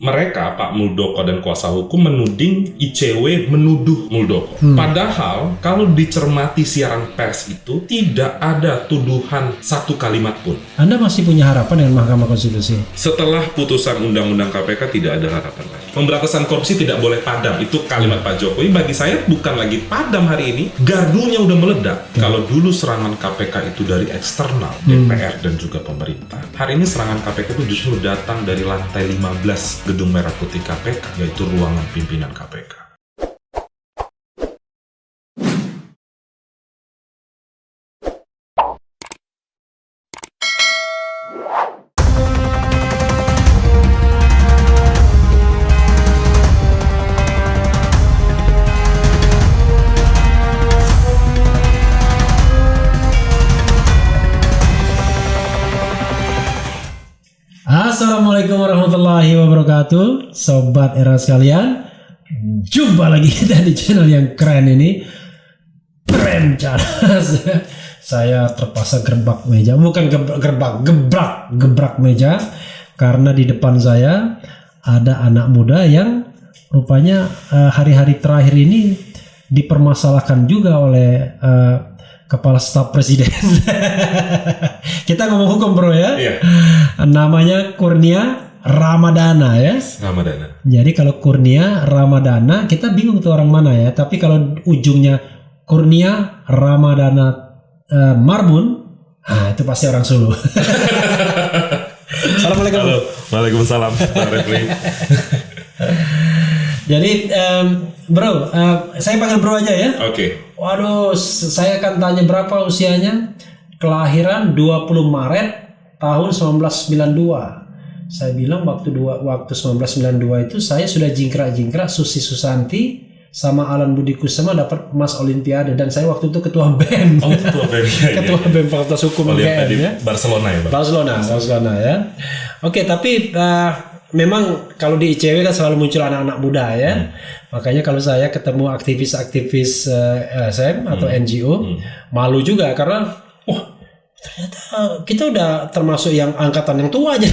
mereka, Pak Muldoko dan kuasa hukum menuding ICW menuduh Muldoko. Padahal kalau dicermati siaran pers itu tidak ada tuduhan satu kalimat pun. Anda masih punya harapan dengan Mahkamah Konstitusi? Setelah putusan Undang-Undang KPK tidak ada harapan lagi. Pemberantasan korupsi tidak boleh padam. Itu kalimat Pak Jokowi. Bagi saya bukan lagi padam hari ini. Gardunya udah meledak. Kalau dulu serangan KPK itu dari eksternal, DPR dan juga pemerintah. Hari ini serangan KPK itu justru datang dari lantai 15 Gedung Merah Putih KPK, yaitu ruangan pimpinan KPK. Assalamualaikum warahmatullahi wabarakatuh, Sobat Era sekalian. Jumpa lagi kita di channel yang keren ini, Premcadas. Saya terpaksa gebrak meja, bukan gebrak meja, karena di depan saya ada anak muda yang rupanya hari-hari terakhir ini dipermasalahkan juga oleh Kepala Staf Presiden. Kita ngomong hukum bro ya. Iya. Namanya Kurnia Ramadana ya. Ramadana. Jadi kalau Kurnia Ramadana kita bingung tuh orang mana ya. Tapi kalau ujungnya Kurnia Ramadana Marbun, itu pasti orang Solo. Assalamualaikum. Halo. Waalaikumsalam. Pak Refli. Jadi bro, saya panggil bro aja ya. Oke. Waduh, saya akan tanya berapa usianya. Kelahiran 20 Maret tahun 1992. Saya bilang waktu 1992 itu saya sudah jingkrak-jingkrak Susi Susanti sama Alan Budi Kusuma dapat emas Olimpiade, dan saya waktu itu ketua BEM. Oh, ketua BEM. Ketua BEM Fakultas Hukum UGM ya. Barcelona ya, Pak. Barcelona ya. Oke, tapi memang kalau di ICW kan selalu muncul anak-anak muda ya. Makanya kalau saya ketemu aktivis-aktivis LSM atau NGO, malu juga karena ternyata kita udah termasuk yang angkatan yang tua aja.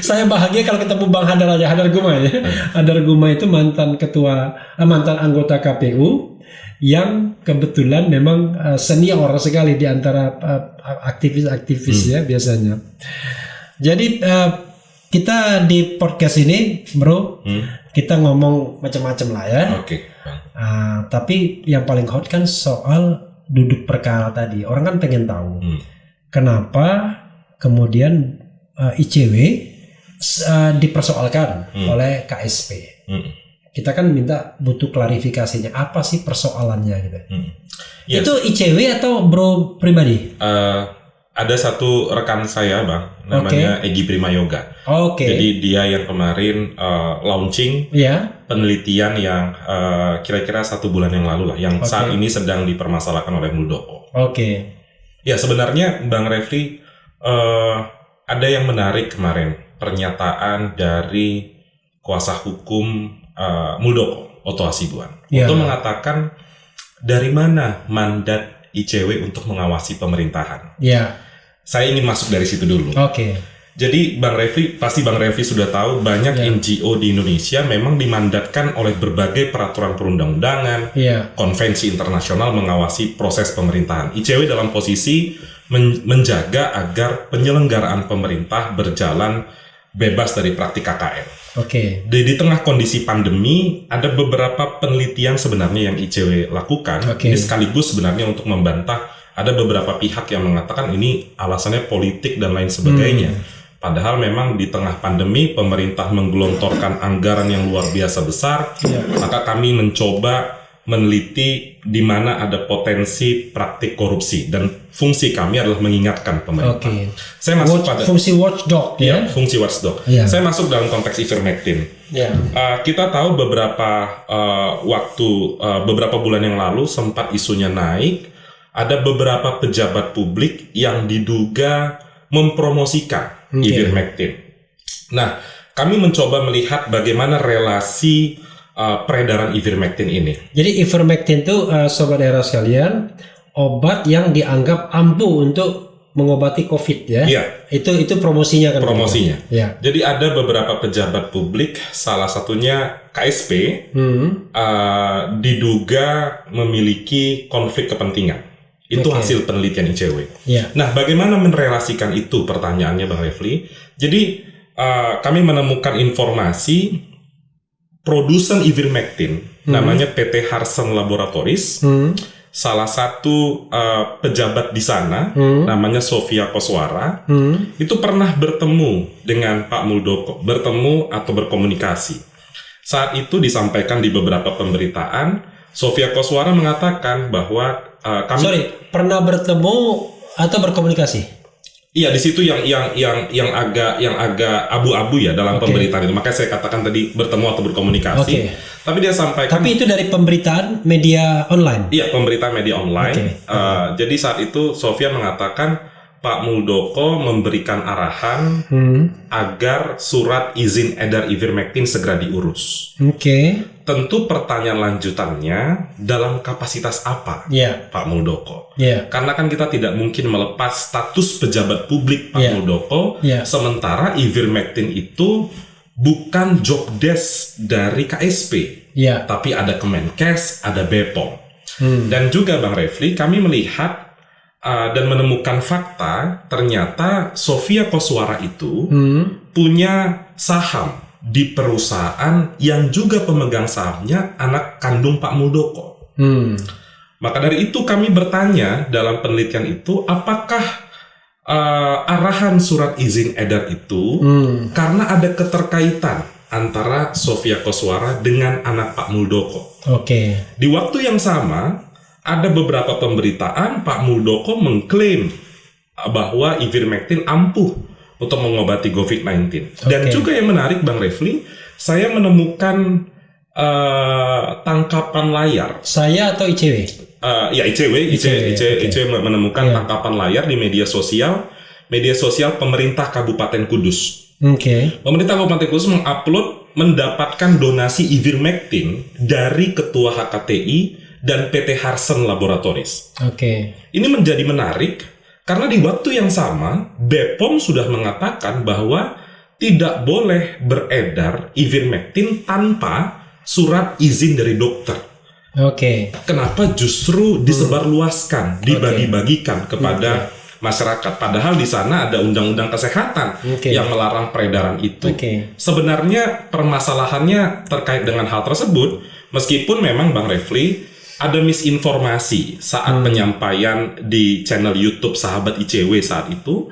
Saya bahagia kalau ketemu Bang Hadar aja, Hadar Guma ya. Hadar Guma itu mantan anggota KPU yang kebetulan memang senior sekali di antara aktivis-aktivis ya biasanya. Jadi kita di podcast ini bro, kita ngomong macam-macam lah ya. Oke. Tapi yang paling hot kan soal duduk perkara tadi. Orang kan pengen tahu kenapa kemudian ICW dipersoalkan oleh KSP. Kita kan butuh klarifikasinya, apa sih persoalannya gitu. Yes. Itu ICW atau bro pribadi? Ada satu rekan saya bang, namanya Egy Primayoga. Jadi dia yang kemarin launching penelitian yang kira-kira 1 bulan yang lalu lah, yang saat ini sedang dipermasalahkan oleh Muldoko. Ya sebenarnya Bang Refli, ada yang menarik kemarin, pernyataan dari kuasa hukum Muldoko, Otto Hasibuan, untuk mengatakan dari mana mandat ICW untuk mengawasi pemerintahan. Saya ingin masuk dari situ dulu. Jadi Bang Refli sudah tahu banyak NGO di Indonesia memang dimandatkan oleh berbagai peraturan perundang-undangan, konvensi internasional mengawasi proses pemerintahan. ICW dalam posisi menjaga agar penyelenggaraan pemerintah berjalan bebas dari praktik KKN. Di tengah kondisi pandemi ada beberapa penelitian sebenarnya yang ICW lakukan. Ini sekaligus sebenarnya untuk membantah ada beberapa pihak yang mengatakan ini alasannya politik dan lain sebagainya. Padahal memang di tengah pandemi pemerintah menggelontorkan anggaran yang luar biasa besar. Maka kami mencoba meneliti di mana ada potensi praktik korupsi, dan fungsi kami adalah mengingatkan pemerintah. Saya masuk pada fungsi watchdog ya. Fungsi watchdog. Saya masuk dalam konteks ivermectin. Kita tahu beberapa beberapa bulan yang lalu sempat isunya naik. Ada beberapa pejabat publik yang diduga mempromosikan ivermectin. Nah, kami mencoba melihat bagaimana relasi peredaran ivermectin ini. Jadi ivermectin itu sobat era sekalian, obat yang dianggap ampuh untuk mengobati COVID ya. Iya. Itu promosinya kan. Promosinya. Ya. Jadi ada beberapa pejabat publik, salah satunya KSP, diduga memiliki konflik kepentingan. Itu hasil penelitian ICW. Ya. Nah, bagaimana menrelasikan itu pertanyaannya Bang Refli? Jadi kami menemukan informasi produsen ivermectin, namanya PT Harsen Laboratories. Salah satu pejabat di sana, namanya Sofia Koswara, itu pernah bertemu dengan Pak Muldoko, bertemu atau berkomunikasi. Saat itu disampaikan di beberapa pemberitaan, Sofia Koswara mengatakan bahwa pernah bertemu atau berkomunikasi? Iya, di situ yang agak abu-abu ya dalam pemberitaan itu. Makanya saya katakan tadi bertemu atau berkomunikasi. Tapi dia sampaikan. Tapi itu dari pemberitaan media online. Iya, pemberitaan media online. Jadi saat itu Sofia mengatakan Pak Muldoko memberikan arahan agar surat izin edar ivermectin segera diurus. Tentu pertanyaan lanjutannya, dalam kapasitas apa Pak Muldoko? Karena kan kita tidak mungkin melepas status pejabat publik Pak Muldoko, sementara ivermectin itu bukan job desk dari KSP, tapi ada Kemenkes, ada BPOM. Dan juga Bang Refli, kami melihat dan menemukan fakta, ternyata Sofia Koswara itu punya saham di perusahaan yang juga pemegang sahamnya anak kandung Pak Muldoko. Maka dari itu kami bertanya dalam penelitian itu, apakah arahan surat izin edar itu karena ada keterkaitan antara Sofia Koswara dengan anak Pak Muldoko. Di waktu yang sama, ada beberapa pemberitaan Pak Muldoko mengklaim bahwa ivermectin ampuh untuk mengobati COVID-19. Dan juga yang menarik Bang Refli, saya menemukan tangkapan layar. Saya atau ICW? ICW menemukan tangkapan layar di media sosial pemerintah Kabupaten Kudus. Pemerintah Kabupaten Kudus mengupload mendapatkan donasi ivermectin dari Ketua HKTI dan PT Harsen Laboratories. Ini menjadi menarik karena di waktu yang sama BPOM sudah mengatakan bahwa tidak boleh beredar ivermectin tanpa surat izin dari dokter. Kenapa justru disebarluaskan, dibagi-bagikan kepada masyarakat? Padahal di sana ada undang-undang kesehatan yang melarang peredaran itu. Sebenarnya permasalahannya terkait dengan hal tersebut, meskipun memang Bang Refli ada misinformasi saat penyampaian di channel YouTube Sahabat ICW saat itu,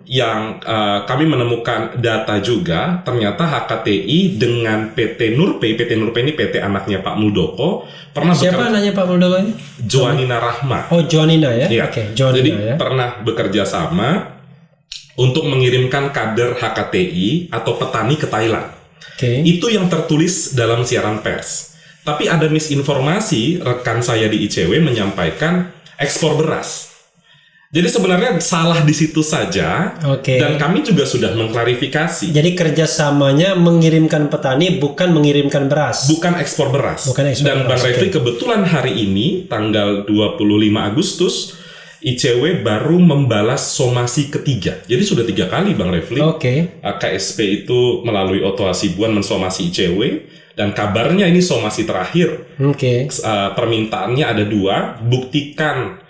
yang kami menemukan data juga, ternyata HKTI dengan PT Nurpe ini PT anaknya Pak Muldoko, pernah Siapa anaknya Pak Muldoko ini? Joanina Rahma. Oh, Joanina ya? Jadi pernah bekerja sama untuk mengirimkan kader HKTI atau petani ke Thailand. Itu yang tertulis dalam siaran pers. Tapi ada misinformasi, rekan saya di ICW menyampaikan ekspor beras. Jadi sebenarnya salah di situ saja, dan kami juga sudah mengklarifikasi. Jadi kerjasamanya mengirimkan petani, bukan mengirimkan beras. Bukan ekspor beras. Dan Bang Refli, kebetulan hari ini, tanggal 25 Agustus, ICW baru membalas somasi ketiga. Jadi sudah 3 kali Bang Refli. KSP itu melalui Oto Hasibuan mensomasi ICW. Dan kabarnya ini somasi terakhir. Permintaannya ada 2, buktikan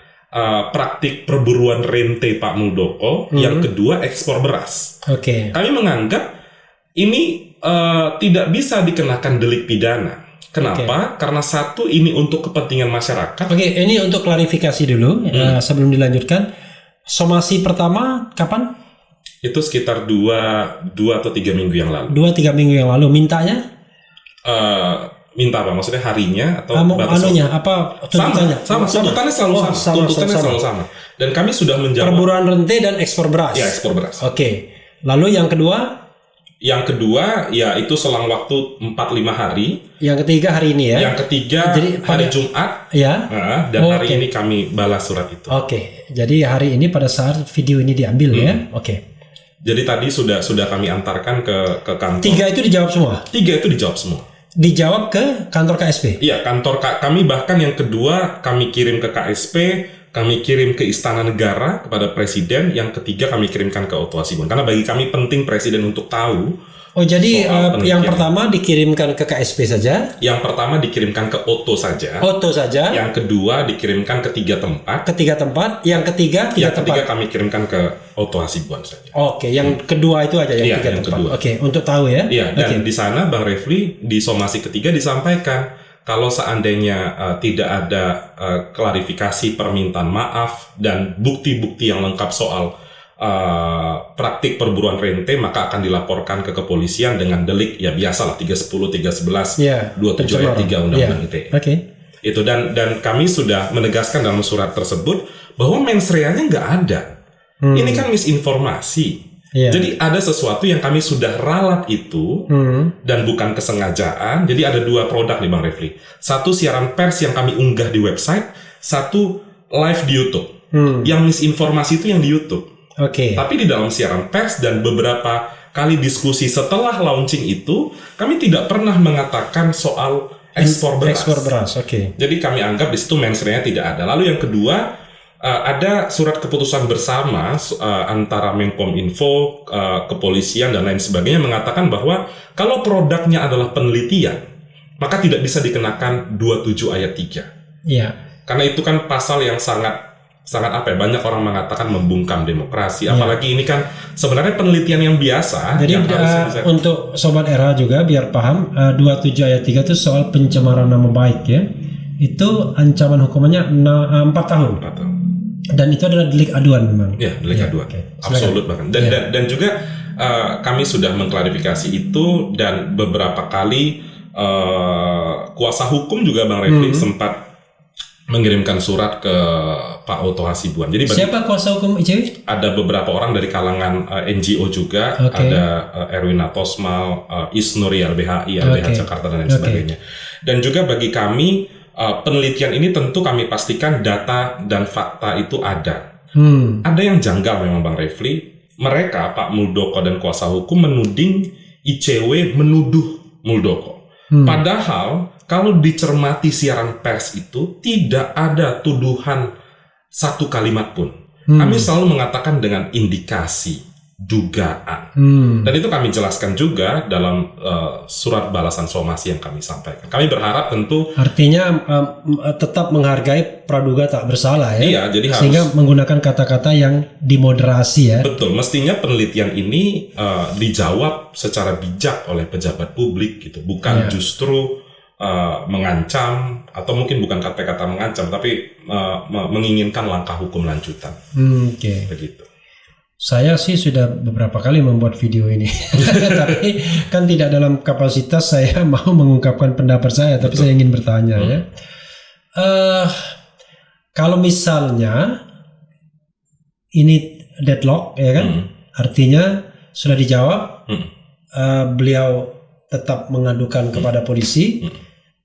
praktik perburuan rente Pak Muldoko. Yang kedua, ekspor beras. Kami menganggap ini tidak bisa dikenakan delik pidana. Kenapa? Karena satu, ini untuk kepentingan masyarakat. Ini untuk klarifikasi dulu sebelum dilanjutkan. Somasi pertama kapan? Itu sekitar 2 atau 3 minggu yang lalu. 2-3 minggu yang lalu. Mintanya? Minta apa? Maksudnya harinya atau anunya? Apa tuntutannya? Sama. Tuntutannya selalu sama. Dan kami sudah menjawab. Perburuan rente dan ekspor beras. Ya, ekspor beras. Lalu yang kedua? Yang kedua, ya itu selang waktu 4-5 hari. Yang ketiga hari ini ya? Yang ketiga hari Jumat. Dan hari ini kami balas surat itu. Jadi hari ini pada saat video ini diambil ya? Jadi tadi sudah kami antarkan ke kantor. 3 itu dijawab semua? 3 itu dijawab semua. Dijawab ke kantor KSP? Iya, kantor kami, bahkan yang kedua kami kirim ke KSP kami kirim ke Istana Negara kepada Presiden, yang ketiga kami kirimkan ke Otto Hasibuan. Karena bagi kami penting Presiden untuk tahu. Oh, jadi yang pertama dikirimkan ke KSP saja? Yang pertama dikirimkan ke Otto saja. Otto saja. Yang kedua dikirimkan ke 3 tempat. Ketiga tempat. Yang ketiga ketiga kami kirimkan ke Otto Hasibuan saja. Oke, yang kedua itu aja yang tiga tempat. Kedua. Oke, untuk tahu ya. Iya, dan di sana Bang Refli di somasi ketiga disampaikan kalau seandainya tidak ada klarifikasi, permintaan maaf dan bukti-bukti yang lengkap soal praktik perburuan rente, maka akan dilaporkan ke kepolisian dengan delik ya biasalah 310, 311, 27 ayat 3 Undang-Undang ITE. Itu dan kami sudah menegaskan dalam surat tersebut bahwa mens rea-nya nggak ada. Ini kan misinformasi. Jadi ada sesuatu yang kami sudah ralat itu dan bukan kesengajaan. Jadi ada 2 produk nih Bang Refli. Satu siaran pers yang kami unggah di website, satu live di YouTube. Yang misinformasi itu yang di YouTube. Tapi di dalam siaran pers dan beberapa kali diskusi setelah launching itu, kami tidak pernah mengatakan soal ekspor beras. Jadi kami anggap di situ mens rea tidak ada. Lalu yang kedua, ada surat keputusan bersama antara Menkominfo, kepolisian dan lain sebagainya mengatakan bahwa kalau produknya adalah penelitian, maka tidak bisa dikenakan 27 ayat 3. Karena itu kan pasal yang sangat apa ya, banyak orang mengatakan membungkam demokrasi, apalagi ini kan sebenarnya penelitian yang biasa. Jadi yang untuk Sobat Era juga biar paham, 27 ayat 3 itu soal pencemaran nama baik ya, itu ancaman hukumannya 4 tahun. Dan itu adalah delik aduan memang. Ya, delik aduan. Absolut bahkan. Dan juga kami sudah mengklarifikasi itu, dan beberapa kali kuasa hukum juga Bang Refli sempat mengirimkan surat ke Pak Otto Hasibuan. Jadi siapa kuasa hukum ICW? Ada beberapa orang dari kalangan NGO juga, ada Erwin Atosmal, Isnur YLBHI, LBH Jakarta dan lain sebagainya. Dan juga bagi kami penelitian ini tentu kami pastikan data dan fakta itu ada. Ada yang janggal memang Bang Refli. Mereka Pak Muldoko dan kuasa hukum menuding ICW menuduh Muldoko. Padahal kalau dicermati siaran pers itu tidak ada tuduhan satu kalimat pun. Kami selalu mengatakan dengan indikasi, dugaan. Dan itu kami jelaskan juga dalam surat balasan somasi yang kami sampaikan. Kami berharap tentu artinya tetap menghargai praduga tak bersalah ya. Iya, jadi sehingga menggunakan kata-kata yang dimoderasi ya. Betul, mestinya penelitian ini dijawab secara bijak oleh pejabat publik gitu, bukan justru mengancam, atau mungkin bukan kata-kata mengancam, tapi menginginkan langkah hukum lanjutan. Begitu. Saya sih sudah beberapa kali membuat video ini, tapi kan tidak dalam kapasitas saya mau mengungkapkan pendapat saya, tapi saya ingin bertanya ya. Kalau misalnya ini deadlock ya kan, artinya sudah dijawab, beliau tetap mengadukan kepada polisi,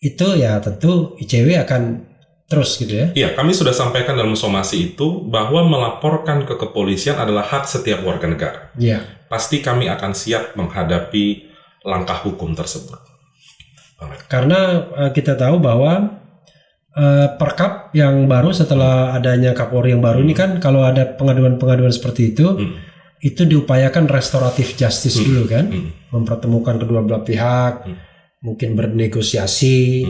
itu ya tentu ICW akan terus gitu ya. Iya, kami sudah sampaikan dalam somasi itu bahwa melaporkan ke kepolisian adalah hak setiap warga negara. Iya. Pasti kami akan siap menghadapi langkah hukum tersebut. Karena kita tahu bahwa Perkap yang baru setelah adanya Kapolri yang baru ini kan, kalau ada pengaduan-pengaduan seperti itu diupayakan restoratif justice dulu kan, mempertemukan kedua belah pihak, mungkin bernegosiasi,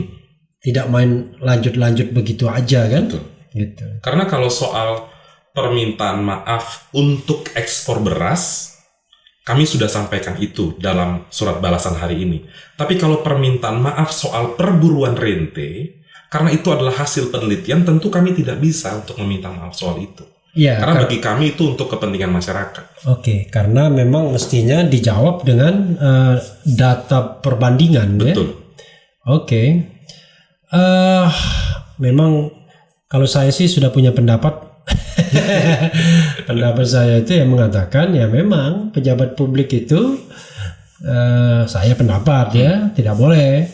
tidak main lanjut-lanjut begitu aja kan. Gitu. Karena kalau soal permintaan maaf untuk ekspor beras, kami sudah sampaikan itu dalam surat balasan hari ini. Tapi kalau permintaan maaf soal perburuan rente, karena itu adalah hasil penelitian, tentu kami tidak bisa untuk meminta maaf soal itu. Ya, karena bagi kami itu untuk kepentingan masyarakat. Karena memang mestinya dijawab dengan data perbandingan. Betul. Ya? Memang kalau saya sih sudah punya pendapat. Pendapat saya itu yang mengatakan ya memang pejabat publik itu, saya pendapat ya tidak boleh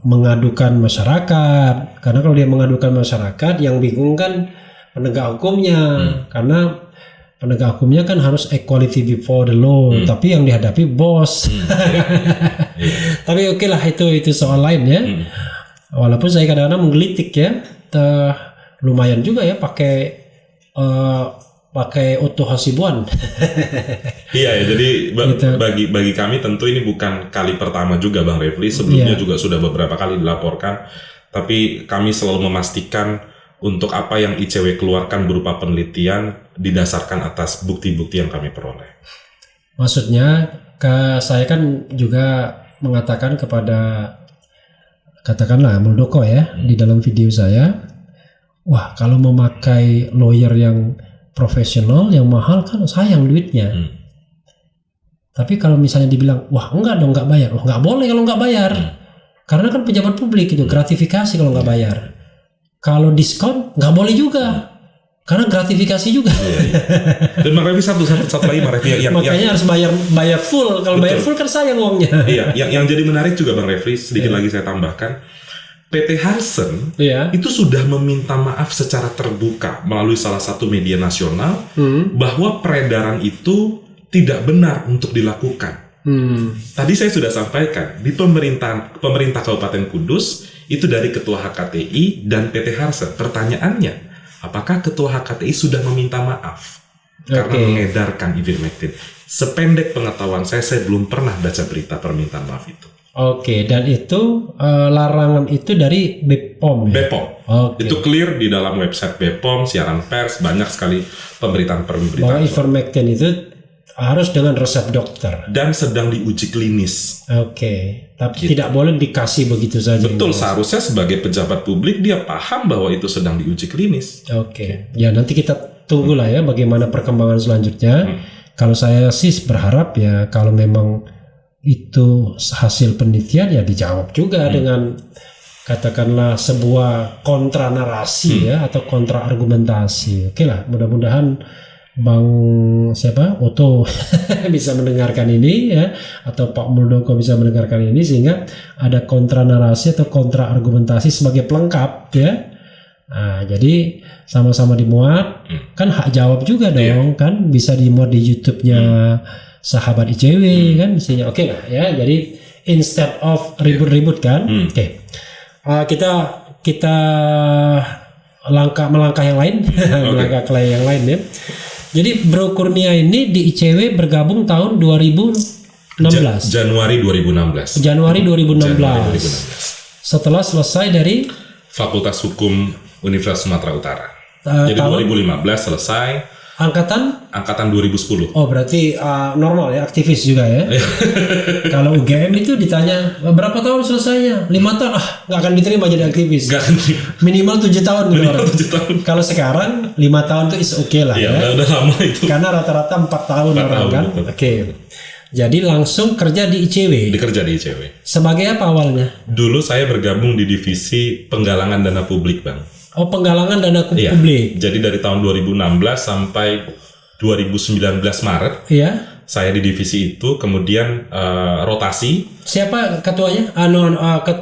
mengadukan masyarakat, karena kalau dia mengadukan masyarakat yang bingung kan penegak hukumnya, karena penegak hukumnya kan harus equality before the law, tapi yang dihadapi bos. Tapi lah itu soal lain ya. Walaupun saya kadang-kadang menggelitik ya, lumayan juga ya pakai Otto Hasibuan. Iya, jadi gitu. bagi kami tentu ini bukan kali pertama juga Bang Refli, sebelumnya juga sudah beberapa kali dilaporkan, tapi kami selalu memastikan untuk apa yang ICW keluarkan berupa penelitian didasarkan atas bukti-bukti yang kami peroleh. Maksudnya saya kan juga mengatakan kepada katakanlah Muldoko ya di dalam video saya, wah kalau memakai lawyer yang profesional yang mahal kan sayang duitnya. Tapi kalau misalnya dibilang wah enggak dong nggak bayar, nggak boleh kalau nggak bayar, karena kan pejabat publik itu gratifikasi kalau nggak bayar. Kalau diskon nggak boleh juga. Karena gratifikasi juga. Dan Bang Refli satu lagi Bang Refli makanya harus bayar full. Kalau bayar full kan sayang uangnya. Iya, yang jadi menarik juga Bang Refli, sedikit lagi saya tambahkan, PT Harsen itu sudah meminta maaf secara terbuka melalui salah satu media nasional bahwa peredaran itu tidak benar untuk dilakukan. Tadi saya sudah sampaikan di pemerintah Kabupaten Kudus itu dari Ketua HKTI dan PT Harsen. Pertanyaannya, apakah Ketua HKTI sudah meminta maaf karena mengedarkan ivermectin? Sependek pengetahuan saya belum pernah baca berita permintaan maaf itu. Oke, dan itu larangan itu dari BPOM ya? BPOM. Itu clear di dalam website BPOM, siaran pers, banyak sekali pemberitaan-pemberitaan. Bahwa ivermectin itu harus dengan resep dokter. Dan sedang diuji klinis. Tapi tidak boleh dikasih begitu saja. Betul, seharusnya sebagai pejabat publik dia paham bahwa itu sedang diuji klinis. Ya nanti kita tunggulah ya bagaimana perkembangan selanjutnya. Kalau saya sih berharap ya kalau memang itu hasil penelitian ya dijawab juga dengan katakanlah sebuah kontra narasi ya atau kontra argumentasi. Oke lah, mudah-mudahan Bang Otto bisa mendengarkan ini ya, atau Pak Muldoko bisa mendengarkan ini sehingga ada kontra narasi atau kontra argumentasi sebagai pelengkap ya. Nah, jadi sama-sama dimuat kan hak jawab juga dong kan, bisa dimuat di YouTube-nya Sahabat ICW kan mestinya. Oke lah ya, jadi instead of ribut-ribut kan. Kita melangkah yang lain melangkah ke yang lain ya. Jadi Bro Kurnia ini di ICW bergabung tahun 2016. Januari 2016. Setelah selesai dari Fakultas Hukum Universitas Sumatera Utara. Jadi 2015 selesai. Angkatan 2010. Oh berarti normal ya, aktivis juga ya. Kalau UGM itu ditanya berapa tahun selesainya? 5 tahun. Nggak akan diterima jadi aktivis. Minimal 7 tahun. Minimal 7 tahun. Kalau sekarang 5 tahun itu is oke lah ya. Udah lama itu. Karena rata-rata 4 tahun orang kan. Jadi langsung kerja di ICW. Dikerja di ICW. Sebagai apa awalnya? Dulu saya bergabung di divisi penggalangan dana publik, Bang. Oh, penggalangan dana publik. Jadi dari tahun 2016 sampai 2019 Maret. Saya di divisi itu, kemudian rotasi. Siapa ketuanya?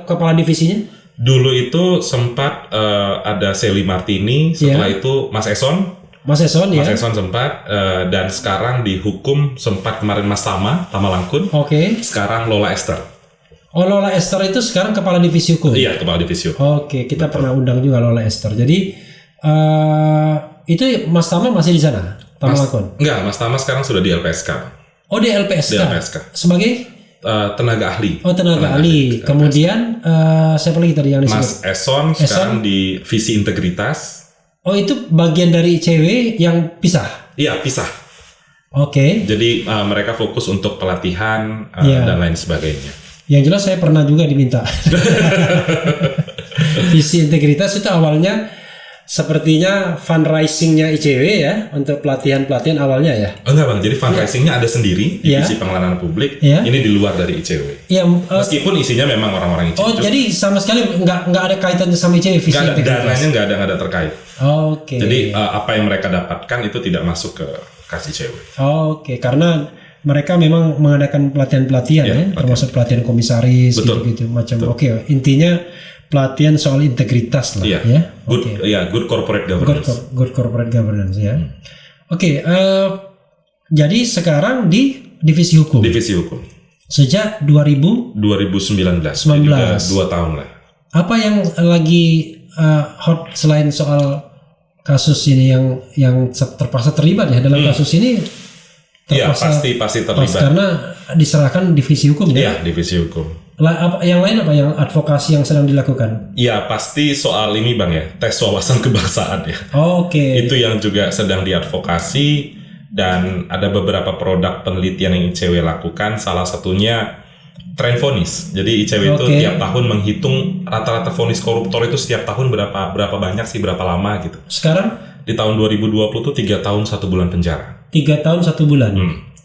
Kepala divisinya? Dulu itu sempat ada Sally Martini, setelah itu Mas Eson. Mas Eson sempat, dan sekarang di hukum sempat kemarin Mas Tama Langkun. Sekarang Lola Esther. Oh, Lola Esther itu sekarang kepala divisi hukum? Iya, kepala divisi hukum. Kita pernah undang juga Lola Esther. Jadi itu Mas Tama masih di sana? Enggak, Mas Tama sekarang sudah di LPSK. Oh, di LPSK? Di LPSK. Sebagai? Tenaga ahli. Oh, tenaga ahli. Kemudian siapa lagi tadi yang disebut? Mas Eson sekarang di visi integritas. Oh, itu bagian dari ICW yang pisah? Iya, pisah. Jadi mereka fokus untuk pelatihan dan lain sebagainya. Yang jelas saya pernah juga diminta. Visi integritas itu awalnya sepertinya fundraisingnya ICW ya, untuk pelatihan awalnya ya. Enggak Bang, jadi fundraisingnya ada sendiri divisi pengelolaan publik. Ini di luar dari ICW. Meskipun isinya memang orang-orang ICW. Oh, jadi sama sekali nggak ada kaitannya sama ICW visi integritas. Dananya nggak ada terkait. Jadi apa yang mereka dapatkan itu tidak masuk ke kas ICW. Karena mereka memang mengadakan pelatihan termasuk pelatihan komisaris gitu macam. Intinya pelatihan soal integritas lah ya. Good corporate governance. Good corporate governance ya. Jadi sekarang di divisi hukum. Divisi hukum. Sejak 2019. Jadi 2 tahun lah. Apa yang lagi hot selain soal kasus ini yang terpaksa terlibat ya dalam kasus ini. Iya, pasti terlibat. Karena diserahkan divisi hukum ya. Iya, divisi hukum. Yang lain apa yang advokasi yang sedang dilakukan? Iya, pasti soal ini Bang ya, tes wawasan kebangsaan ya. Oke. Itu yang juga sedang diadvokasi, dan ada beberapa produk penelitian yang ICW lakukan, salah satunya tren vonis. Jadi ICW itu tiap tahun menghitung rata-rata vonis koruptor itu setiap tahun berapa banyak sih, berapa lama gitu. Sekarang? Di tahun 2020 tuh 3 tahun 1 bulan penjara. 3 tahun 1 bulan.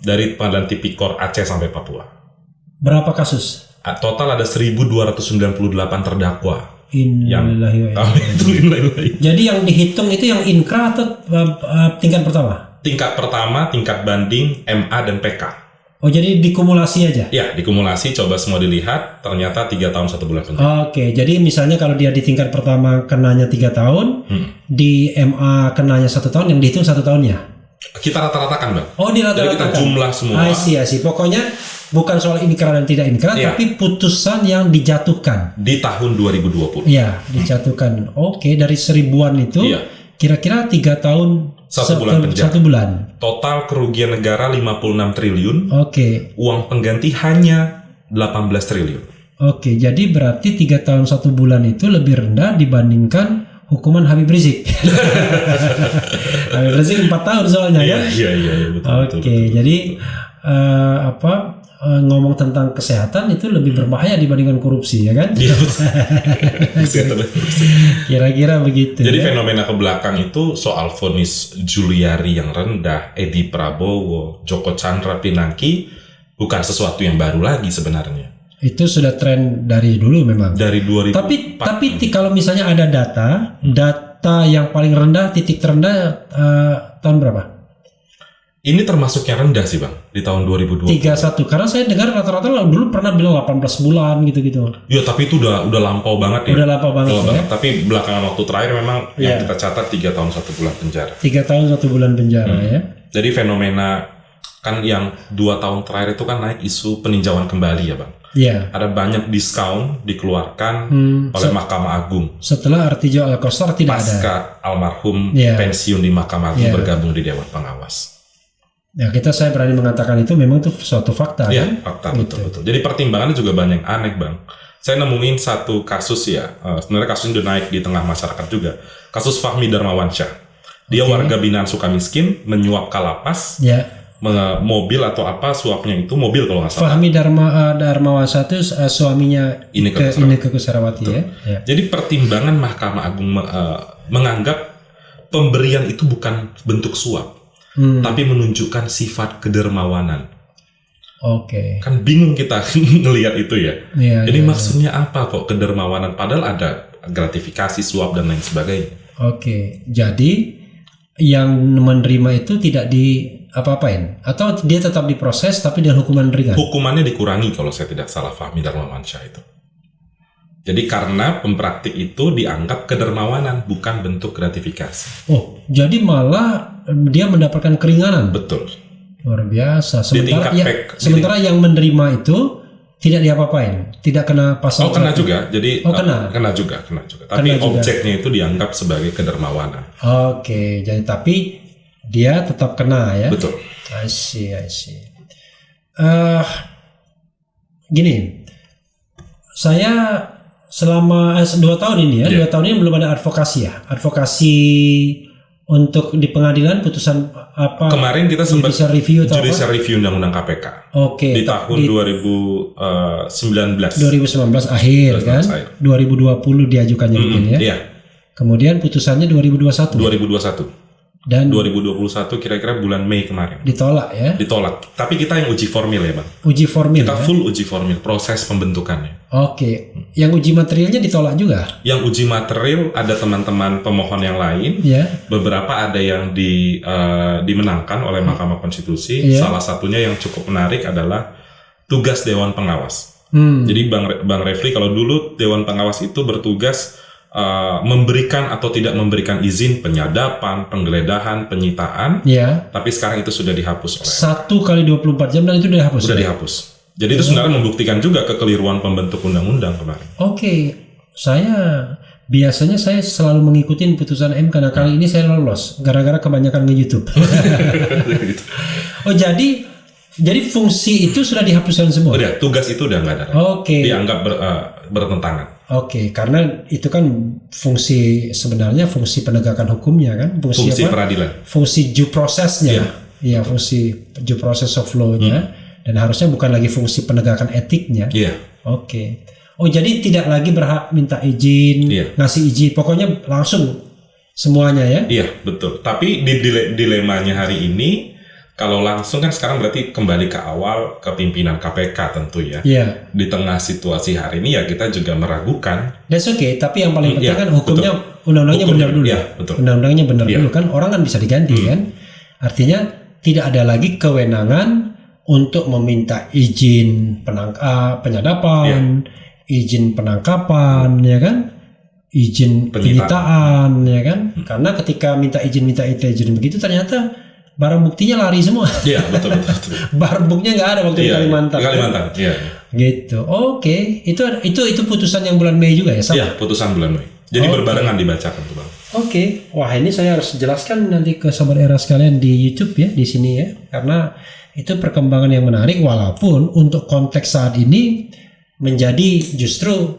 Dari Pengadilan Tipikor Aceh sampai Papua. Berapa kasus? Total ada 1.298 terdakwa. Innalillahi wa inna ilaihi. Jadi yang dihitung itu yang inkra atau tingkat pertama? Tingkat pertama, tingkat banding, MA dan PK. Oh, jadi dikumulasi aja? Ya, dikumulasi, coba semua dilihat, ternyata 3 tahun 1 bulan penjara. Oke, jadi misalnya kalau dia di tingkat pertama kenanya 3 tahun, di MA kenanya 1 tahun, yang dihitung 1 tahunnya? Kita rata-ratakan Bang. Oh, dirata-ratakan. Jadi kita jumlah semua. I see. Pokoknya bukan soal inkra dan tidak inkra, tapi putusan yang dijatuhkan. Di tahun 2020. Iya, dijatuhkan. Oke, dari 1000-an itu, kira-kira 3 tahun 1 bulan penjara. 1 bulan. Total kerugian negara 56 triliun. Oke. Uang pengganti hanya 18 triliun. Oke, jadi berarti 3 tahun 1 bulan itu lebih rendah dibandingkan hukuman Habib Rizik. Habib Rizik 4 tahun soalnya kan? Iya, betul. Oke, jadi ngomong tentang kesehatan itu lebih berbahaya dibandingkan korupsi, ya kan? Iya, betul. Kira-kira begitu. Jadi ya? fenomena ke belakang itu soal vonis Juliari yang rendah, Edi Prabowo, Joko Chandra Pinangki bukan sesuatu yang baru lagi sebenarnya. Itu sudah tren dari dulu memang. Dari 2004. Tapi kalau misalnya ada data yang paling rendah, titik terendah tahun berapa? Ini termasuk yang rendah sih Bang, di tahun 2020. 31, karena saya dengar rata-rata dulu pernah bilang 18 bulan gitu-gitu. Ya, tapi itu udah lampau banget ya. Udah lampau banget ya. Tapi belakangan waktu terakhir memang yang kita catat 3 tahun 1 bulan penjara. 3 tahun 1 bulan penjara ya. Jadi fenomena kan yang 2 tahun terakhir itu kan naik isu peninjauan kembali ya Bang. Iya. Ada banyak diskon dikeluarkan oleh Mahkamah Agung. Setelah Artijo Alkostar tidak ada. Pasca almarhum pensiun di Mahkamah Agung bergabung di Dewan Pengawas. Ya, saya berani mengatakan itu memang itu suatu fakta. Iya, kan? fakta betul. Jadi pertimbangannya juga banyak yang aneh Bang. Saya nemuin satu kasus ya, sebenarnya kasus ini udah naik di tengah masyarakat juga. Kasus Fahmi Darmawansyah. Dia warga binaan Sukamiskin, menyuap kalapas, mobil atau apa suapnya itu mobil kalau nggak salah. Fahmi Darmawansyah itu suaminya Inneke Koesherawati ya. Jadi pertimbangan Mahkamah Agung menganggap pemberian itu bukan bentuk suap. Tapi menunjukkan sifat kedermawanan. Oke. Kan bingung kita ngelihat itu ya. Jadi maksudnya apa kok kedermawanan? Padahal ada gratifikasi, suap dan lain sebagainya. Oke. Jadi yang menerima itu tidak apa-apain? Atau dia tetap diproses tapi dengan hukuman ringan? Hukumannya dikurangi kalau saya tidak salah Fahmi Darmawansyah itu. Jadi karena pempraktik itu dianggap kedermawanan, bukan bentuk gratifikasi. Oh, jadi malah dia mendapatkan keringanan. Betul. Luar biasa. Sementara yang menerima itu tidak diapa-apain, tidak kena pasal. Kena juga. Jadi kena juga. Tapi objeknya itu dianggap sebagai kedermawanan. Oke, jadi tapi dia tetap kena ya. Betul. I see. Gini, saya selama 2 tahun ini ya, 2 tahun ini belum ada advokasi untuk di pengadilan putusan apa? Kemarin kita sempat judicial review undang-undang KPK. Oke. Di tahun 2019 akhir kan? 2020 diajukannya mungkin ya. Iya. Kemudian putusannya 2021. Dan 2021 kira-kira bulan Mei kemarin. Ditolak ya? Ditolak. Tapi kita yang uji formil ya Bang. Uji formil. Kita full uji formil, proses pembentukannya. Oke. Yang uji materialnya ditolak juga? Yang uji material ada teman-teman pemohon yang lain. Yeah. Beberapa ada yang dimenangkan oleh Mahkamah Konstitusi. Yeah. Salah satunya yang cukup menarik adalah tugas Dewan Pengawas. Jadi Bang Refli, kalau dulu Dewan Pengawas itu bertugas memberikan atau tidak memberikan izin penyadapan, penggeledahan, penyitaan. Tapi sekarang itu sudah dihapus oleh 1x24 jam dan itu sudah dihapus. Sudah dihapus. Jadi itu sebenarnya membuktikan juga kekeliruan pembentuk undang-undang kemarin. Oke. Saya biasanya saya selalu mengikuti putusan MK. Karena kali ini saya lolos gara-gara kebanyakan nge-YouTube. Oh jadi fungsi itu sudah dihapuskan semua? Udah, tugas itu udah nggak ada. Oke. Dianggap bertentangan. Oke, karena itu kan fungsi sebenarnya fungsi penegakan hukumnya kan, fungsi peradilan, fungsi due process-nya, iya fungsi due process of law-nya, dan harusnya bukan lagi fungsi penegakan etiknya. Iya. Oke. Oh jadi tidak lagi berhak minta izin, ngasih izin, pokoknya langsung semuanya ya? Iya betul. Tapi di dilemanya hari ini. Kalau langsung kan sekarang berarti kembali ke awal ke pimpinan KPK tentu ya. Iya. Di tengah situasi hari ini ya kita juga meragukan. That's okay, tapi yang paling penting kan hukumnya, undang-undangnya benar dulu. Iya, betul. Undang-undangnya benar dulu kan, orang kan bisa diganti kan. Artinya tidak ada lagi kewenangan untuk meminta izin penyadapan, izin penangkapan, ya kan? Izin penyitaan, ya kan? Karena ketika minta izin begitu ternyata barang buktinya lari semua. Iya betul. Barang buktinya nggak ada waktu di Kalimantan. Kalimantan, iya. Gitu. Oke. Itu putusan yang bulan Mei juga ya? Iya, putusan bulan Mei. Jadi berbarengan dibacakan tuh Bang. Oke. Wah ini saya harus jelaskan nanti ke sobat era sekalian di YouTube ya, di sini ya, karena itu perkembangan yang menarik. Walaupun untuk konteks saat ini menjadi justru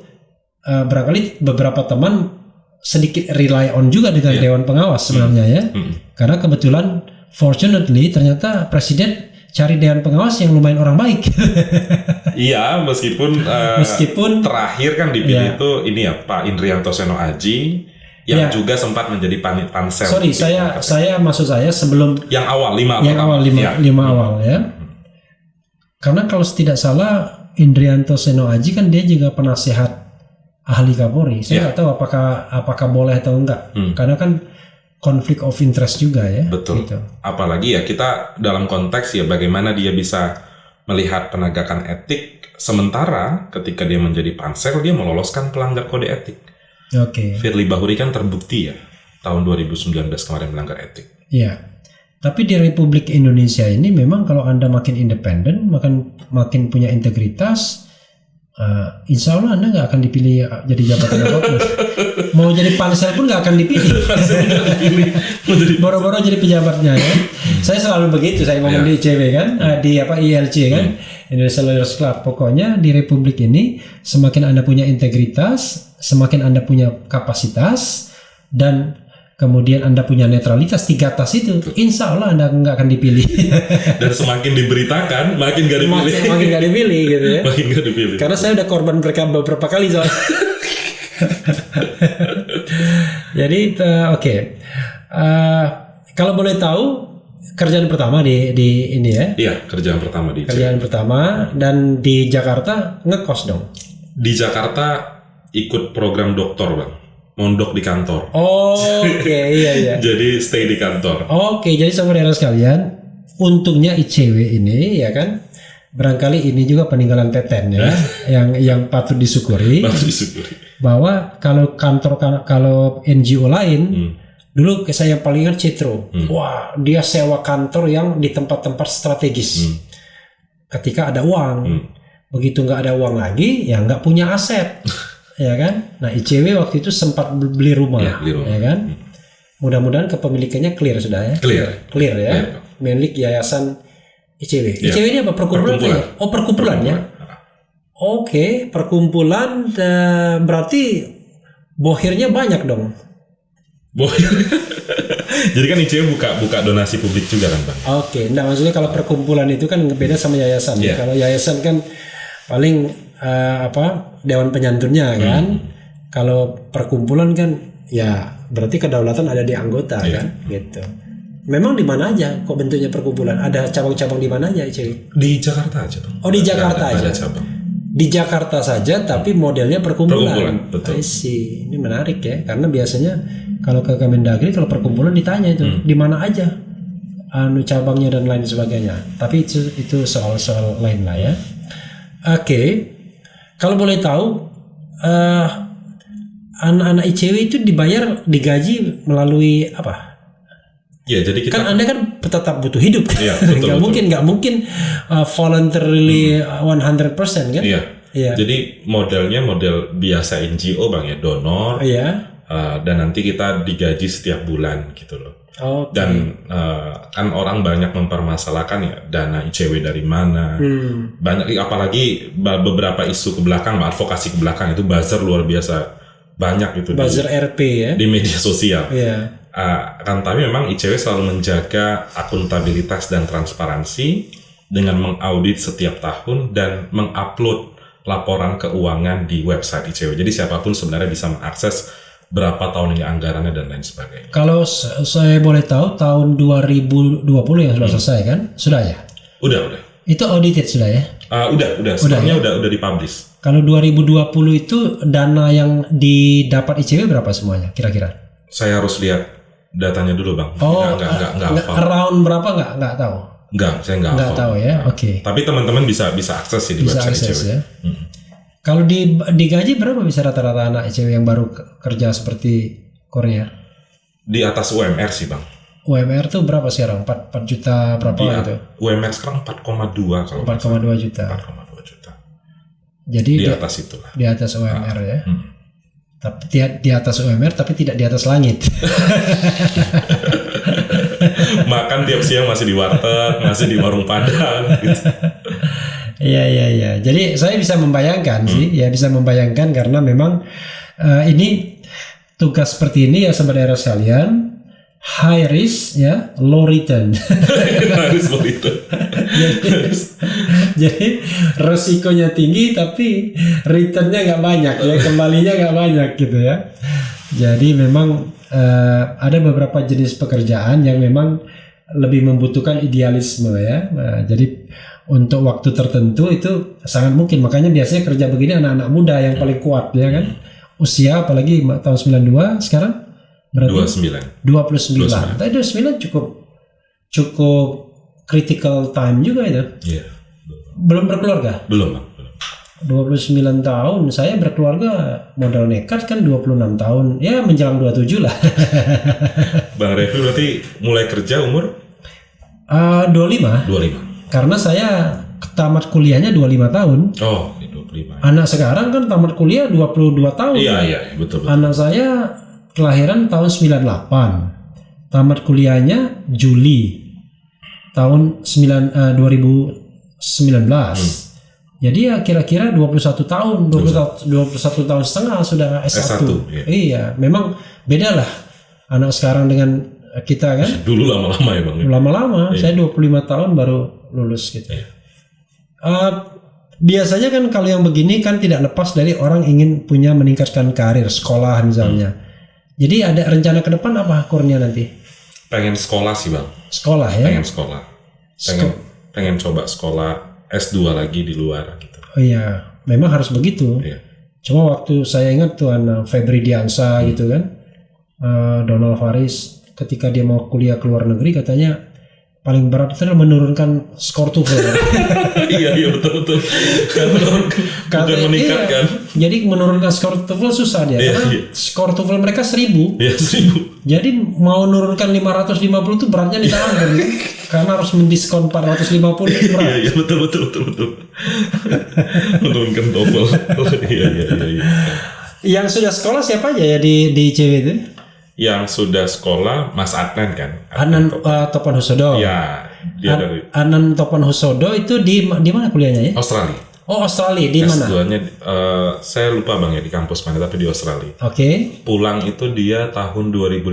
barangkali beberapa teman sedikit rely on juga dengan Dewan Pengawas sebenarnya ya, karena kebetulan fortunately ternyata presiden cari Dewan Pengawas yang lumayan orang baik. Iya, meskipun terakhir kan dipilih itu ini ya Pak Indrianto Seno Aji yang juga sempat menjadi pansel. Sorry, saya maksud saya sebelum yang awal 5 awal ya. Karena kalau tidak salah Indrianto Seno Aji kan dia juga penasehat ahli Kapolri. Saya nggak tahu apakah boleh atau enggak. Karena kan konflik of interest juga ya. Betul. Gitu. Apalagi ya kita dalam konteks ya bagaimana dia bisa melihat penegakan etik sementara ketika dia menjadi pansel dia meloloskan pelanggar kode etik. Oke. Firly Bahuri kan terbukti ya tahun 2019 kemarin melanggar etik. Iya. Tapi di Republik Indonesia ini memang kalau Anda makin independen, makin punya integritas, insya Allah Anda nggak akan dipilih jadi jabatan apapun. Mau jadi pansel pun nggak akan dipilih. Boro-boro jadi pejabatnya ya. Saya selalu begitu. Saya ngomong di ICW kan, di ILC kan, Indonesia Lawyers Club. Pokoknya di Republik ini semakin Anda punya integritas, semakin Anda punya kapasitas, dan kemudian Anda punya netralitas, 3 tas itu, insya Allah Anda nggak akan dipilih. Dan semakin diberitakan, makin nggak dipilih. Makin nggak dipilih gitu ya. Makin nggak dipilih. Karena saya udah korban mereka beberapa kali soalnya. Jadi oke. Kalau boleh tahu kerjaan pertama di ini ya? Iya, kerjaan pertama di kerjaan pertama dan di Jakarta ngekos dong. Di Jakarta ikut program doktor Bang. Mondok di kantor. Oke, iya. Jadi stay di kantor. Oke, jadi saudara sekalian, untungnya ICW ini ya kan, barangkali ini juga peninggalan Teten ya, yang patut disyukuri. Bahwa kalau kalau NGO lain, dulu saya paling ingat Citro. Wah, dia sewa kantor yang di tempat-tempat strategis. Ketika ada uang, begitu nggak ada uang lagi, ya nggak punya aset. Ya kan, nah ICW waktu itu sempat beli rumah, ya kan. Mudah-mudahan kepemilikannya clear sudah ya. Clear ya. Milik yayasan ICW. ICW ini apa? Perkumpulan ya? Oh perkumpulan ya. Oke, perkumpulan berarti bohirnya banyak dong. Bohir. Jadi kan ICW buka donasi publik juga kan Bang. Oke, nah maksudnya kalau perkumpulan itu kan beda sama yayasan. Kalau yayasan kan paling dewan penyantunnya kan. Kalau perkumpulan kan ya berarti kedaulatan ada di anggota kan gitu. Memang di mana aja kok bentuknya perkumpulan? Ada cabang-cabang di mana aja ICW? Di Jakarta aja Bang. Oh di Jakarta aja. Ada cabang. Di Jakarta saja tapi modelnya perkumpulan. Betul. Ini menarik ya karena biasanya kalau ke Kemendagri kalau perkumpulan ditanya itu di mana aja cabangnya dan lain sebagainya. Tapi itu soal lain lah ya. Oke. Kalau boleh tahu, anak-anak ICW itu digaji melalui apa? Ya, jadi kita kan Anda kan tetap butuh hidup kan? Ya, Nggak mungkin voluntarily 100% kan? Iya. Jadi modelnya model biasa NGO Bang ya, donor. Dan nanti kita digaji setiap bulan gitu loh. Dan kan orang banyak mempermasalahkan ya dana ICW dari mana. Banyak, apalagi beberapa isu ke belakang, advokasi ke belakang itu buzzer luar biasa banyak gitu. Buzzer RP ya. Di media sosial. Kan tapi memang ICW selalu menjaga akuntabilitas dan transparansi dengan mengaudit setiap tahun dan mengupload laporan keuangan di website ICW. Jadi siapapun sebenarnya bisa mengakses berapa tahun ini anggarannya dan lain sebagainya. Kalau saya boleh tahu tahun 2020 yang sudah selesai kan? Sudah ya? Udah. Itu audited sudah ya? Udah. Sebenarnya udah dipublish. Kalau 2020 itu dana yang didapat ICW berapa semuanya kira-kira? Saya harus lihat datanya dulu Bang. Nggak hafal. Around berapa nggak tahu? Saya nggak hafal. Nggak tahu ya, oke. Tapi teman-teman bisa akses sih di website ICW. Ya. Kalau digaji berapa bisa rata-rata anak ICW yang baru kerja seperti Kurnia? Di atas UMR sih Bang. UMR tuh berapa sekarang? 4 juta berapa gitu? UMR sekarang 4,2 kalau 4,2 juta. 4,2 juta. Jadi di atas itu lah. Di atas UMR ya. Tapi di atas UMR tapi tidak di atas langit. Makan tiap siang masih di warteg, masih di warung Padang gitu. Iya. Jadi saya bisa membayangkan sih, ya bisa membayangkan karena memang ini tugas seperti ini ya sobat daerah sekalian, high risk ya, low return. Harus begitu. Jadi resikonya tinggi tapi returnnya nggak banyak ya, kembalinya nggak banyak gitu ya. Jadi memang ada beberapa jenis pekerjaan yang memang lebih membutuhkan idealisme ya. Jadi untuk waktu tertentu itu sangat mungkin, makanya biasanya kerja begini anak-anak muda yang paling kuat ya kan. Usia apalagi tahun 92 sekarang berarti 29. Tapi 29 cukup critical time juga itu. Iya. Belum berkeluarga? Belum. 29 tahun, saya berkeluarga modal nekat kan 26 tahun. Ya menjelang 27 lah. Bang Refli berarti mulai kerja umur? 25. Karena saya tamat kuliahnya 25 tahun. Oh, 25. Anak sekarang kan tamat kuliah 22 tahun. Iya, betul. Anak saya kelahiran tahun 98. Tamat kuliahnya Juli tahun 2019. Jadi ya kira-kira 21 tahun, 21 tahun setengah sudah S1. Iya, memang beda lah anak sekarang dengan kita kan. Dulu lama-lama ya Bang. Lama-lama, saya 25 tahun baru lulus gitu. Biasanya kan kalau yang begini kan tidak lepas dari orang ingin punya meningkatkan karir, sekolah misalnya. Jadi ada rencana ke depan apa Kurnia nanti? Pengen sekolah sih Bang. Sekolah ya? Pengen sekolah. Pengen coba sekolah S2 lagi di luar gitu. Oh iya, memang harus begitu. Iya. Cuma waktu saya ingat tuh anak Febri Diansa gitu kan, Donald Faris ketika dia mau kuliah ke luar negeri katanya paling berat itu adalah menurunkan skor TOEFL. Iya betul. Bukan meningkatkan. Jadi menurunkan skor TOEFL susah dia karena skor TOEFL mereka 1000. Iya 1000. Jadi mau menurunkan 550 itu beratnya di tangan kan. Karena harus mendiskon 450 itu berat. Iya betul. Menurunkan TOEFL. Iya. Yang sudah sekolah siapa aja ya di ICW itu? Yang sudah sekolah Mas Adnan kan. Adnan Topan Husodo. Ya, dia dari Adnan Topan Husodo itu di mana kuliahnya ya? Australia. Oh, Australia di mana? S2-nya saya lupa Bang ya di kampus mana tapi di Australia. Oke. Pulang itu dia tahun 2015.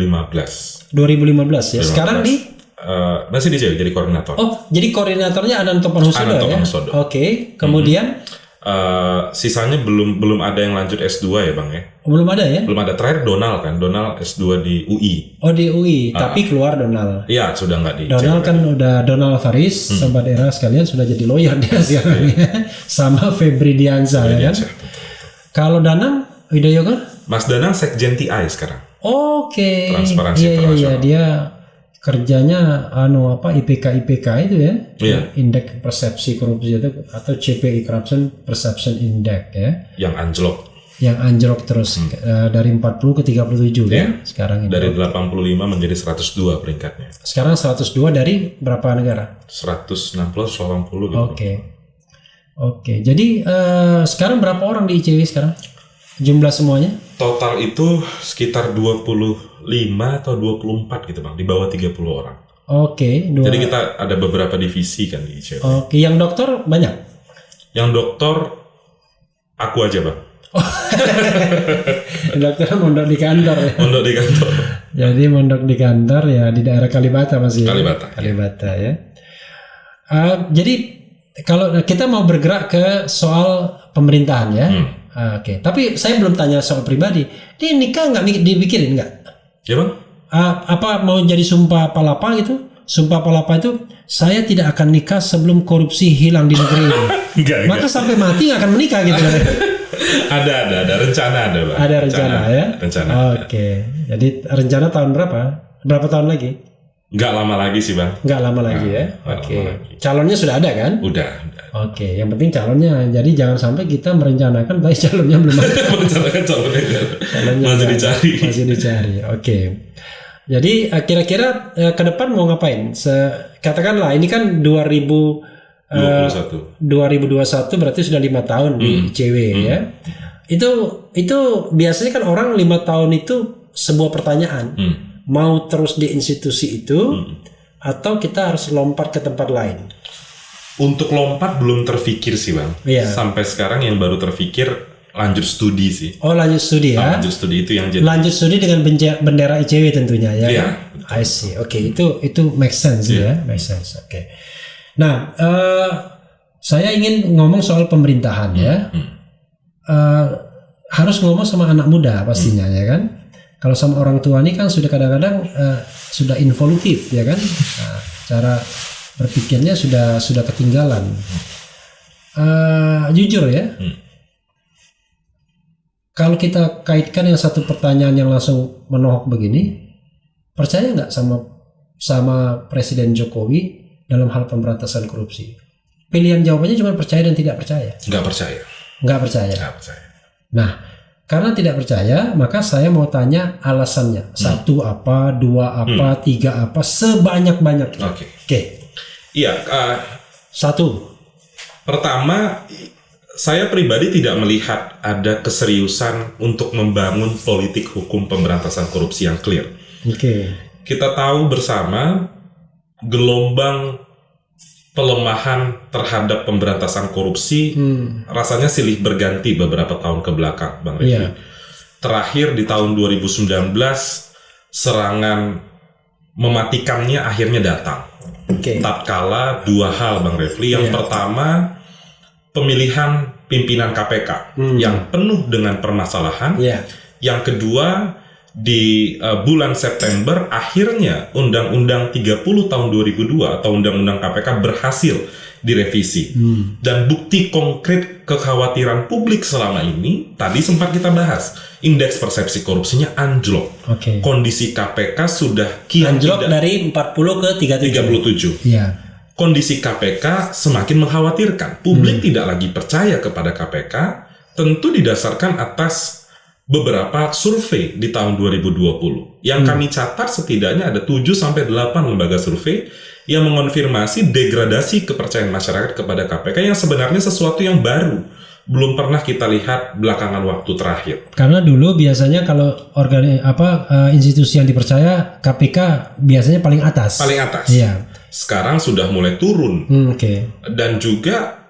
2015 ya. Sekarang di masih di jadi koordinator. Oh, jadi koordinatornya Adnan Topan Husodo ya? Oke. Kemudian sisanya belum ada yang lanjut S2 ya Bang ya? Belum ada ya? Belum ada. Terakhir Donald S2 di UI. Oh di UI, tapi keluar Donald. Iya sudah nggak di. Donald kan udah Donald Faris, sobat daerah sekalian sudah jadi lawyer dia sekarang ya. Sama Febri Diansa ya kan? Kalau Danang Widoyoga? Mas Danang Sekjen TI sekarang. Oke. Transparansi internasional. Iya dia kerjanya IPK itu ya. Iya. Indeks persepsi korupsi itu atau CPI Corruption Perception Index ya. Yang anjlok terus dari 40 ke 37 ya sekarang ini. Dari 85 menjadi 102 peringkatnya. Sekarang 102 dari berapa negara? 160 180 gitu. Oke. Oke, jadi sekarang berapa orang di ICW sekarang? Jumlah semuanya? Total itu sekitar 25 atau 24 gitu Bang, di bawah 30 orang. Oke. Jadi kita ada beberapa divisi kan di ICW. Oke, yang dokter banyak? Yang dokter aku aja Bang. Dokter mondok di kantor ya? Mondok di kantor. Jadi mondok di kantor ya di daerah Kalibata masih. Kalibata ya. Jadi kalau kita mau bergerak ke soal pemerintahan ya. Oke. Tapi saya belum tanya soal pribadi. Ini nikah nggak dipikirin nggak? Ya Bang. Apa mau jadi sumpah palapa gitu? Sumpah palapa itu saya tidak akan nikah sebelum korupsi hilang di negeri ini. Maka sampai mati nggak akan menikah gitu. Ada rencana ada Bang. Ada rencana ya. Rencana. Oke. Jadi rencana tahun berapa? Berapa tahun lagi? Nggak lama lagi sih Bang. Nggak lama lagi ya. Oke. Calonnya sudah ada kan? Udah. Oke. Yang penting calonnya. Jadi jangan sampai kita merencanakan tapi calonnya belum ada. Merencanakan calonnya masih dicari. Oke. Jadi kira-kira ke depan mau ngapain? Katakanlah ini kan 2021 berarti sudah 5 tahun di ICW ya. Itu biasanya kan orang 5 tahun itu sebuah pertanyaan. Mau terus di institusi itu atau kita harus lompat ke tempat lain? Untuk lompat belum terfikir sih Bang. Sampai sekarang yang baru terfikir lanjut studi sih. Oh, lanjut studi ya. Lanjut studi itu yang jadi. Lanjut studi dengan bendera ICW tentunya ya. Iya. I see. Oke, itu make sense ya. Make sense. Oke. Nah, saya ingin ngomong soal pemerintahan ya. Harus ngomong sama anak muda pastinya ya kan. Kalau sama orang tua ini kan sudah kadang-kadang sudah involutif ya kan. Nah, cara berpikirnya sudah ketinggalan. Jujur ya. Kalau kita kaitkan yang satu pertanyaan yang langsung menohok begini, percaya nggak sama Presiden Jokowi dalam hal pemberantasan korupsi? Pilihan jawabannya cuma percaya dan tidak percaya. Nggak percaya. Nah, karena tidak percaya, maka saya mau tanya alasannya. 1 apa, 2 apa, 3 apa, sebanyak-banyaknya. Oke. Iya. 1. Pertama, saya pribadi tidak melihat ada keseriusan untuk membangun politik hukum pemberantasan korupsi yang clear. Kita tahu bersama gelombang pelemahan terhadap pemberantasan korupsi rasanya silih berganti beberapa tahun ke belakang, Bang Refli. Terakhir di tahun 2019 serangan mematikannya akhirnya datang. Tatkala 2 hal, Bang Refli. Yang pertama, pemilihan pimpinan KPK yang penuh dengan permasalahan. Yang kedua, di bulan September akhirnya Undang-Undang 30 tahun 2002 atau Undang-Undang KPK berhasil direvisi. Dan bukti konkret kekhawatiran publik selama ini tadi sempat kita bahas. Indeks persepsi korupsinya anjlok. Kondisi KPK sudah kian anjlok dari 40 ke 37. Kondisi KPK semakin mengkhawatirkan. Publik tidak lagi percaya kepada KPK, tentu didasarkan atas beberapa survei di tahun 2020. Yang kami catat setidaknya ada 7-8 lembaga survei yang mengonfirmasi degradasi kepercayaan masyarakat kepada KPK yang sebenarnya sesuatu yang baru. Belum pernah kita lihat belakangan waktu terakhir. Karena dulu biasanya kalau institusi yang dipercaya KPK biasanya paling atas. Iya. Sekarang sudah mulai turun. Dan juga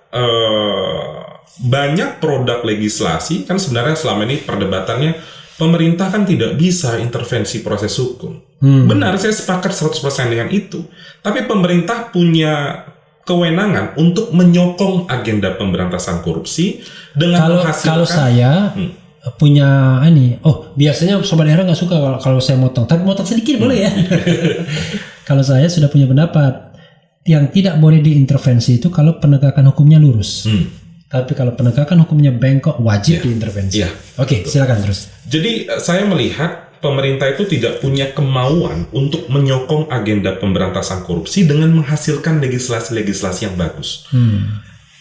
banyak produk legislasi kan sebenarnya selama ini perdebatannya pemerintah kan tidak bisa intervensi proses hukum. Benar, saya sepakat 100% dengan itu. Tapi pemerintah punya kewenangan untuk menyokong agenda pemberantasan korupsi dengan menghasilkan. Kalau saya punya biasanya sobat daerah nggak suka kalau saya motong, tapi motong sedikit boleh ya. Kalau saya sudah punya pendapat yang tidak boleh diintervensi itu kalau penegakan hukumnya lurus. Tapi kalau penegakan hukumnya bengkok wajib diintervensi. Oke, silakan terus. Jadi saya melihat pemerintah itu tidak punya kemauan untuk menyokong agenda pemberantasan korupsi dengan menghasilkan legislasi-legislasi yang bagus.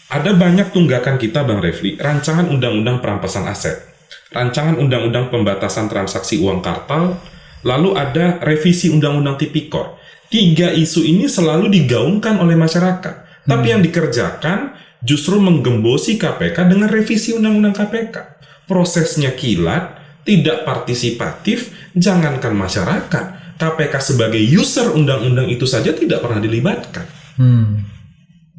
Ada banyak tunggakan kita, Bang Refli, rancangan undang-undang perampasan aset, rancangan undang-undang pembatasan transaksi uang kartal, lalu ada revisi undang-undang tipikor. 3 isu ini selalu digaungkan oleh masyarakat, tapi yang dikerjakan justru menggembosi KPK dengan revisi Undang-Undang KPK. Prosesnya kilat, tidak partisipatif, jangankan masyarakat, KPK sebagai user undang-undang itu saja tidak pernah dilibatkan.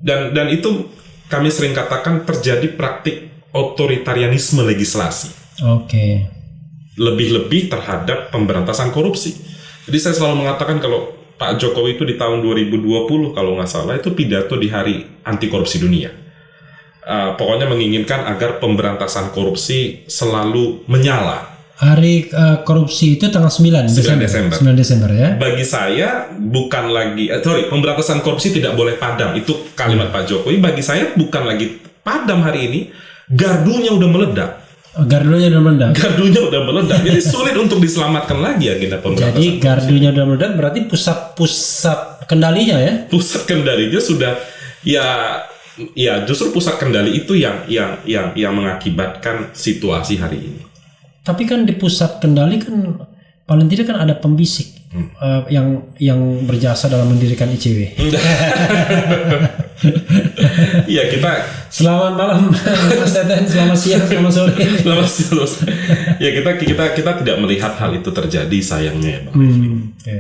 Dan itu kami sering katakan terjadi praktik otoritarianisme legislasi. Oke. Lebih-lebih terhadap pemberantasan korupsi. Jadi saya selalu mengatakan kalau Pak Jokowi itu di tahun 2020 kalau nggak salah itu pidato di Hari Anti Korupsi Dunia. Pokoknya menginginkan agar pemberantasan korupsi selalu menyala. Hari korupsi itu tanggal 9 Desember. 9 Desember ya. Bagi saya bukan lagi pemberantasan korupsi tidak boleh padam. Itu kalimat Pak Jokowi. Bagi saya bukan lagi padam hari ini. Gardunya udah meledak. Gardunya udah meledak. Jadi sulit untuk diselamatkan lagi agenda pemberantasan. Jadi gardunya udah meledak berarti pusat kendalinya ya. Pusat kendalinya sudah ya justru pusat kendali itu yang mengakibatkan situasi hari ini. Tapi kan di pusat kendali kan paling tidak kan ada pembisik yang berjasa dalam mendirikan ICW. Iya kita. Selamat malam Mas Teten, selamat siang, selamat sore. Ya kita tidak melihat hal itu terjadi sayangnya ya Bang.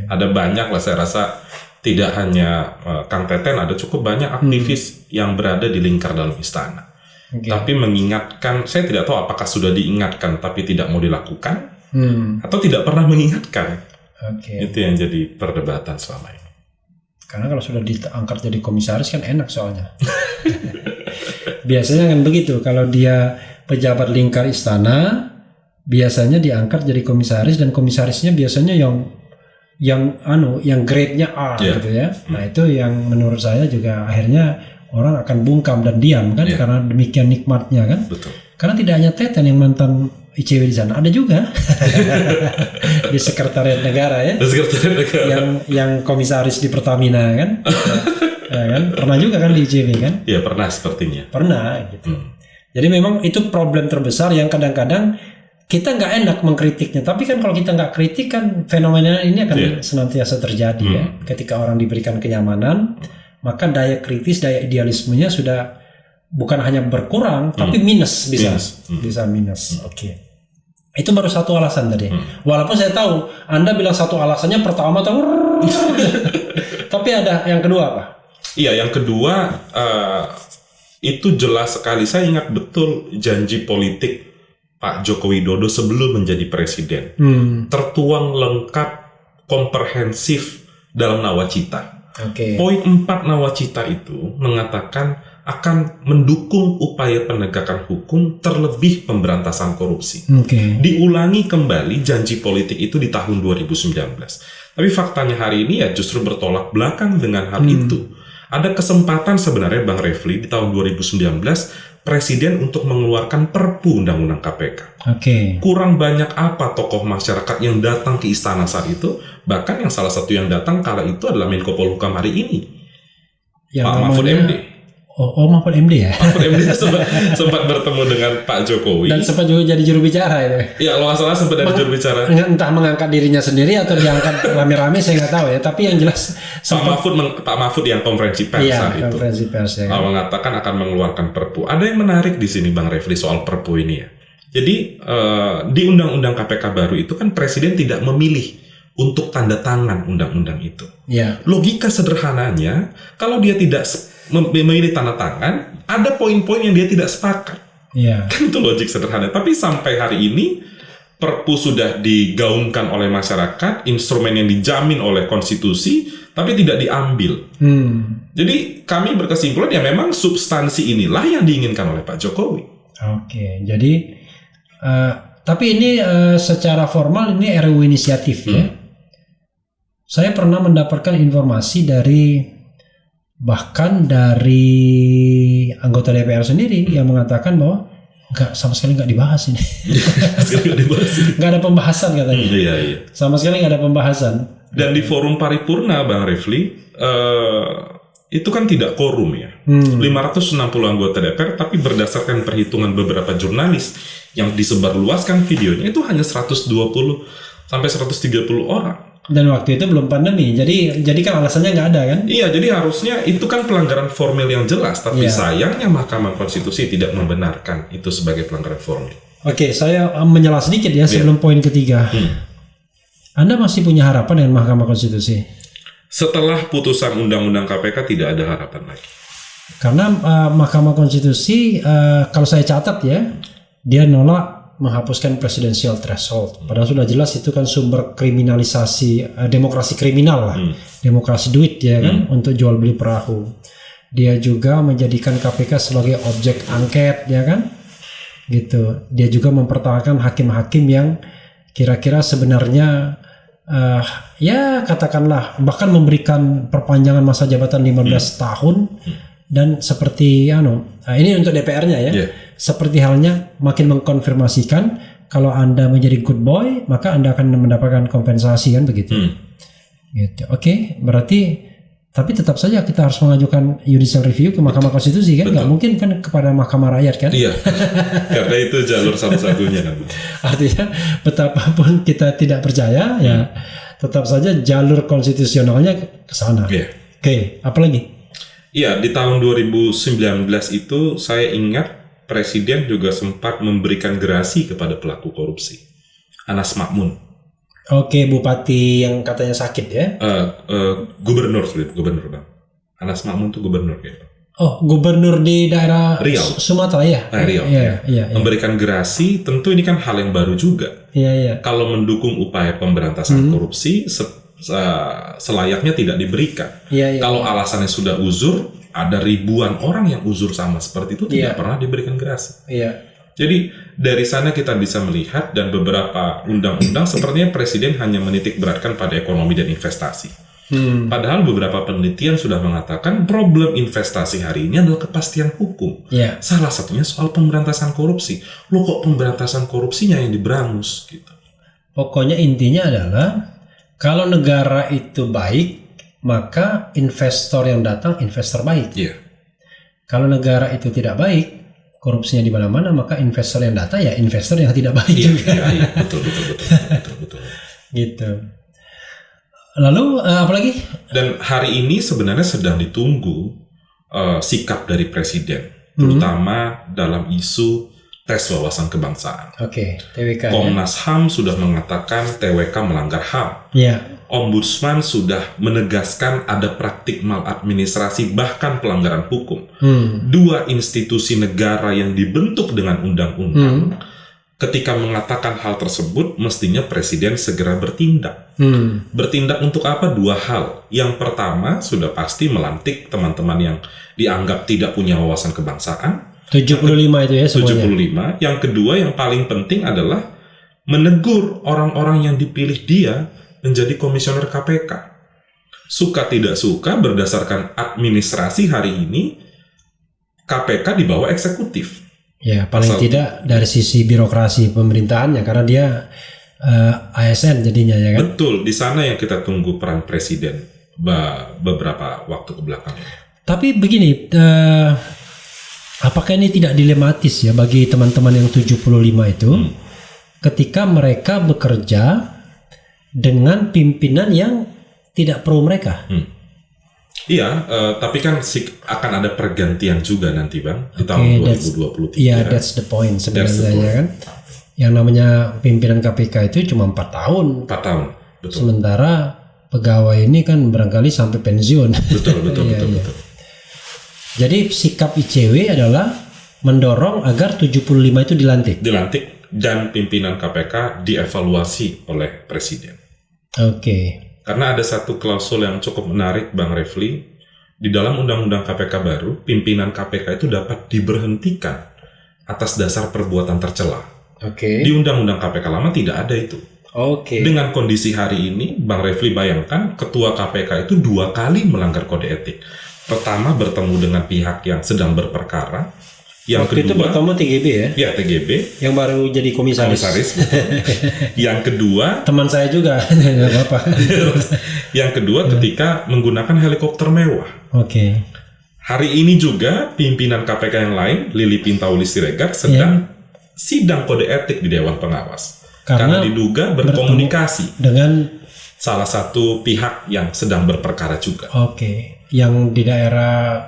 Ada banyak lah saya rasa tidak hanya Kang Teten, ada cukup banyak aktivis yang berada di lingkar dalam istana. Tapi mengingatkan, saya tidak tahu apakah sudah diingatkan tapi tidak mau dilakukan atau tidak pernah mengingatkan. Itu yang jadi perdebatan selama ini. Karena kalau sudah diangkat jadi komisaris kan enak soalnya. Biasanya kan begitu, kalau dia pejabat lingkar istana biasanya diangkat jadi komisaris dan komisarisnya biasanya yang grade-nya A gitu ya. Nah itu yang menurut saya juga akhirnya orang akan bungkam dan diam kan karena demikian nikmatnya kan. Betul. Karena tidak hanya Teten yang mantan ICW di sana, ada juga di Sekretariat Negara ya. Yang komisaris di Pertamina kan. Ya kan? Pernah juga kan di ICW kan? Iya, pernah sepertinya. Pernah gitu. Jadi memang itu problem terbesar yang kadang-kadang kita nggak enak mengkritiknya, tapi kan kalau kita nggak kritik kan fenomena ini akan senantiasa terjadi ya. Ketika orang diberikan kenyamanan, maka daya kritis, daya idealismenya sudah bukan hanya berkurang, tapi minus bisa minus. Oke. Itu baru satu alasan tadi. Walaupun saya tahu Anda bilang satu alasannya pertama tapi ada yang kedua apa? Iya, yang kedua itu jelas sekali. Saya ingat betul janji politik Pak Joko Widodo sebelum menjadi presiden. Tertuang lengkap, komprehensif dalam Nawacita. Poin 4 Nawacita itu mengatakan akan mendukung upaya penegakan hukum terlebih pemberantasan korupsi. Diulangi kembali janji politik itu di tahun 2019. Tapi faktanya hari ini ya justru bertolak belakang dengan hal itu. Ada kesempatan sebenarnya Bang Refli di tahun 2019 Presiden untuk mengeluarkan Perpu Undang-Undang KPK. Kurang banyak apa tokoh masyarakat yang datang ke istana saat itu, bahkan yang salah satu yang datang kala itu adalah Menko Polhukam hari ini, Pak Mahfud MD. Mahfud MD ya? Mahfud MD sempat bertemu dengan Pak Jokowi. Dan sempat juga jadi juru bicara itu. Ya, kalau nggak salah sempat jadi juru bicara. Entah mengangkat dirinya sendiri atau diangkat rame-rame saya nggak tahu ya. Tapi yang jelas Pak Mahfud yang konferensi pers saat itu. Konferensi pers ya. Mengatakan akan mengeluarkan Perpu. Ada yang menarik di sini Bang Refli soal Perpu ini ya. Jadi di Undang-Undang KPK baru itu kan Presiden tidak memilih untuk tanda tangan undang-undang itu. Logika sederhananya, kalau dia tidak memilih tanda tangan, ada poin-poin yang dia tidak sepakat. Kan itu logik sederhana. Tapi sampai hari ini Perpu sudah digaungkan oleh masyarakat, instrumen yang dijamin oleh konstitusi, tapi tidak diambil. Jadi kami berkesimpulan ya memang substansi inilah yang diinginkan oleh Pak Jokowi. Jadi tapi ini secara formal ini RUU inisiatif ya. Saya pernah mendapatkan informasi bahkan dari anggota DPR sendiri yang mengatakan bahwa sama sekali nggak dibahas ini. Nggak ada pembahasan katanya. Sama sekali nggak ada pembahasan. Dan di forum paripurna Bang Refli itu kan tidak quorum ya. 560 anggota DPR, tapi berdasarkan perhitungan beberapa jurnalis yang disebarluaskan videonya itu hanya 120 sampai 130 orang. Dan waktu itu belum pandemi, jadi kan alasannya nggak ada kan? Iya, jadi harusnya itu kan pelanggaran formil yang jelas, tapi sayangnya Mahkamah Konstitusi tidak membenarkan itu sebagai pelanggaran formil. Oke, saya menyelah sedikit ya sebelum poin ketiga. Anda masih punya harapan dengan Mahkamah Konstitusi? Setelah putusan Undang-Undang KPK tidak ada harapan lagi. Karena Mahkamah Konstitusi, kalau saya catat ya, dia nolak menghapuskan presidensial threshold. Padahal sudah jelas itu kan sumber kriminalisasi demokrasi kriminal lah, demokrasi duit ya kan, untuk jual beli perahu. Dia juga menjadikan KPK sebagai objek angket ya kan, gitu. Dia juga mempertahankan hakim-hakim yang kira-kira sebenarnya ya katakanlah bahkan memberikan perpanjangan masa jabatan 15 tahun. Dan seperti ini untuk DPR-nya ya. Seperti halnya makin mengkonfirmasikan kalau Anda menjadi good boy, maka Anda akan mendapatkan kompensasi kan begitu. Gitu. Oke, berarti tapi tetap saja kita harus mengajukan judicial review ke Mahkamah Konstitusi kan? Nggak mungkin kan kepada Mahkamah Rakyat kan? Iya. Karena itu jalur satu-satunya kan. Artinya betapapun kita tidak percaya ya, tetap saja jalur konstitusionalnya ke sana. Oke, apa lagi? Iya, di tahun 2019 itu saya ingat Presiden juga sempat memberikan gerasi kepada pelaku korupsi. Anas Makmun. Oke, bupati yang katanya sakit ya? Gubernur Bang. Anas Makmun itu gubernur ya. Oh, gubernur di daerah Riau. Sumatera ya? Riau. Iya. Memberikan gerasi, tentu ini kan hal yang baru juga. Iya. Kalau mendukung upaya pemberantasan korupsi, selayaknya tidak diberikan. Kalau alasannya sudah uzur, ada ribuan orang yang uzur sama seperti itu tidak pernah diberikan gerasi. Jadi dari sana kita bisa melihat dan beberapa undang-undang sepertinya Presiden hanya menitik beratkan pada ekonomi dan investasi. Padahal beberapa penelitian sudah mengatakan problem investasi hari ini adalah kepastian hukum. Salah satunya soal pemberantasan korupsi. Loh kok pemberantasan korupsinya yang diberangus gitu. Pokoknya intinya adalah kalau negara itu baik, maka investor yang datang investor baik. Kalau negara itu tidak baik, korupsinya di mana-mana, maka investor yang datang ya investor yang tidak baik juga. Iya, betul. Gitu. Lalu apa lagi? Dan hari ini sebenarnya sedang ditunggu sikap dari Presiden, terutama dalam isu tes wawasan kebangsaan. TWK. Komnas HAM sudah mengatakan TWK melanggar HAM. Ombudsman sudah menegaskan ada praktik maladministrasi bahkan pelanggaran hukum. Dua institusi negara yang dibentuk dengan undang-undang, ketika mengatakan hal tersebut, mestinya Presiden segera bertindak. Bertindak untuk apa? Dua hal. Yang pertama, sudah pasti melantik teman-teman yang dianggap tidak punya wawasan kebangsaan. 75 itu ya semuanya. 75. Yang kedua, yang paling penting adalah menegur orang-orang yang dipilih dia menjadi komisioner KPK. Suka tidak suka, berdasarkan administrasi hari ini, KPK di bawah eksekutif. Ya, paling tidak dari sisi birokrasi pemerintahannya, karena dia ASN jadinya ya kan. Betul, di sana yang kita tunggu peran Presiden beberapa waktu ke belakang. Tapi begini, apakah ini tidak dilematis ya bagi teman-teman yang 75 itu, ketika mereka bekerja dengan pimpinan yang tidak pro mereka? Iya, tapi kan akan ada pergantian juga nanti Bang di tahun 2023. Iya, that's the point sebenarnya kan. Yang namanya pimpinan KPK itu cuma 4 tahun. 4 tahun, betul. Sementara pegawai ini kan barangkali sampai pensiun. Betul. Jadi sikap ICW adalah mendorong agar 75 itu dilantik. Dan pimpinan KPK dievaluasi oleh Presiden. Karena ada satu klausul yang cukup menarik Bang Refli. Di dalam Undang-Undang KPK baru, pimpinan KPK itu dapat diberhentikan atas dasar perbuatan tercela. Di Undang-Undang KPK lama tidak ada itu. Dengan kondisi hari ini, Bang Refli bayangkan Ketua KPK itu 2 kali melanggar kode etik. Pertama bertemu dengan pihak yang sedang berperkara. Yang waktu kedua, itu bertemu TGB ya? Ya, TGB. Yang baru jadi komisaris. Yang kedua, teman saya juga, nggak apa-apa. Yang kedua, ketika menggunakan helikopter mewah. Hari ini juga pimpinan KPK yang lain, Lili Pintauli Siregar, sedang sidang kode etik di Dewan Pengawas. Karena diduga berkomunikasi dengan salah satu pihak yang sedang berperkara juga. Oke. Yang di daerah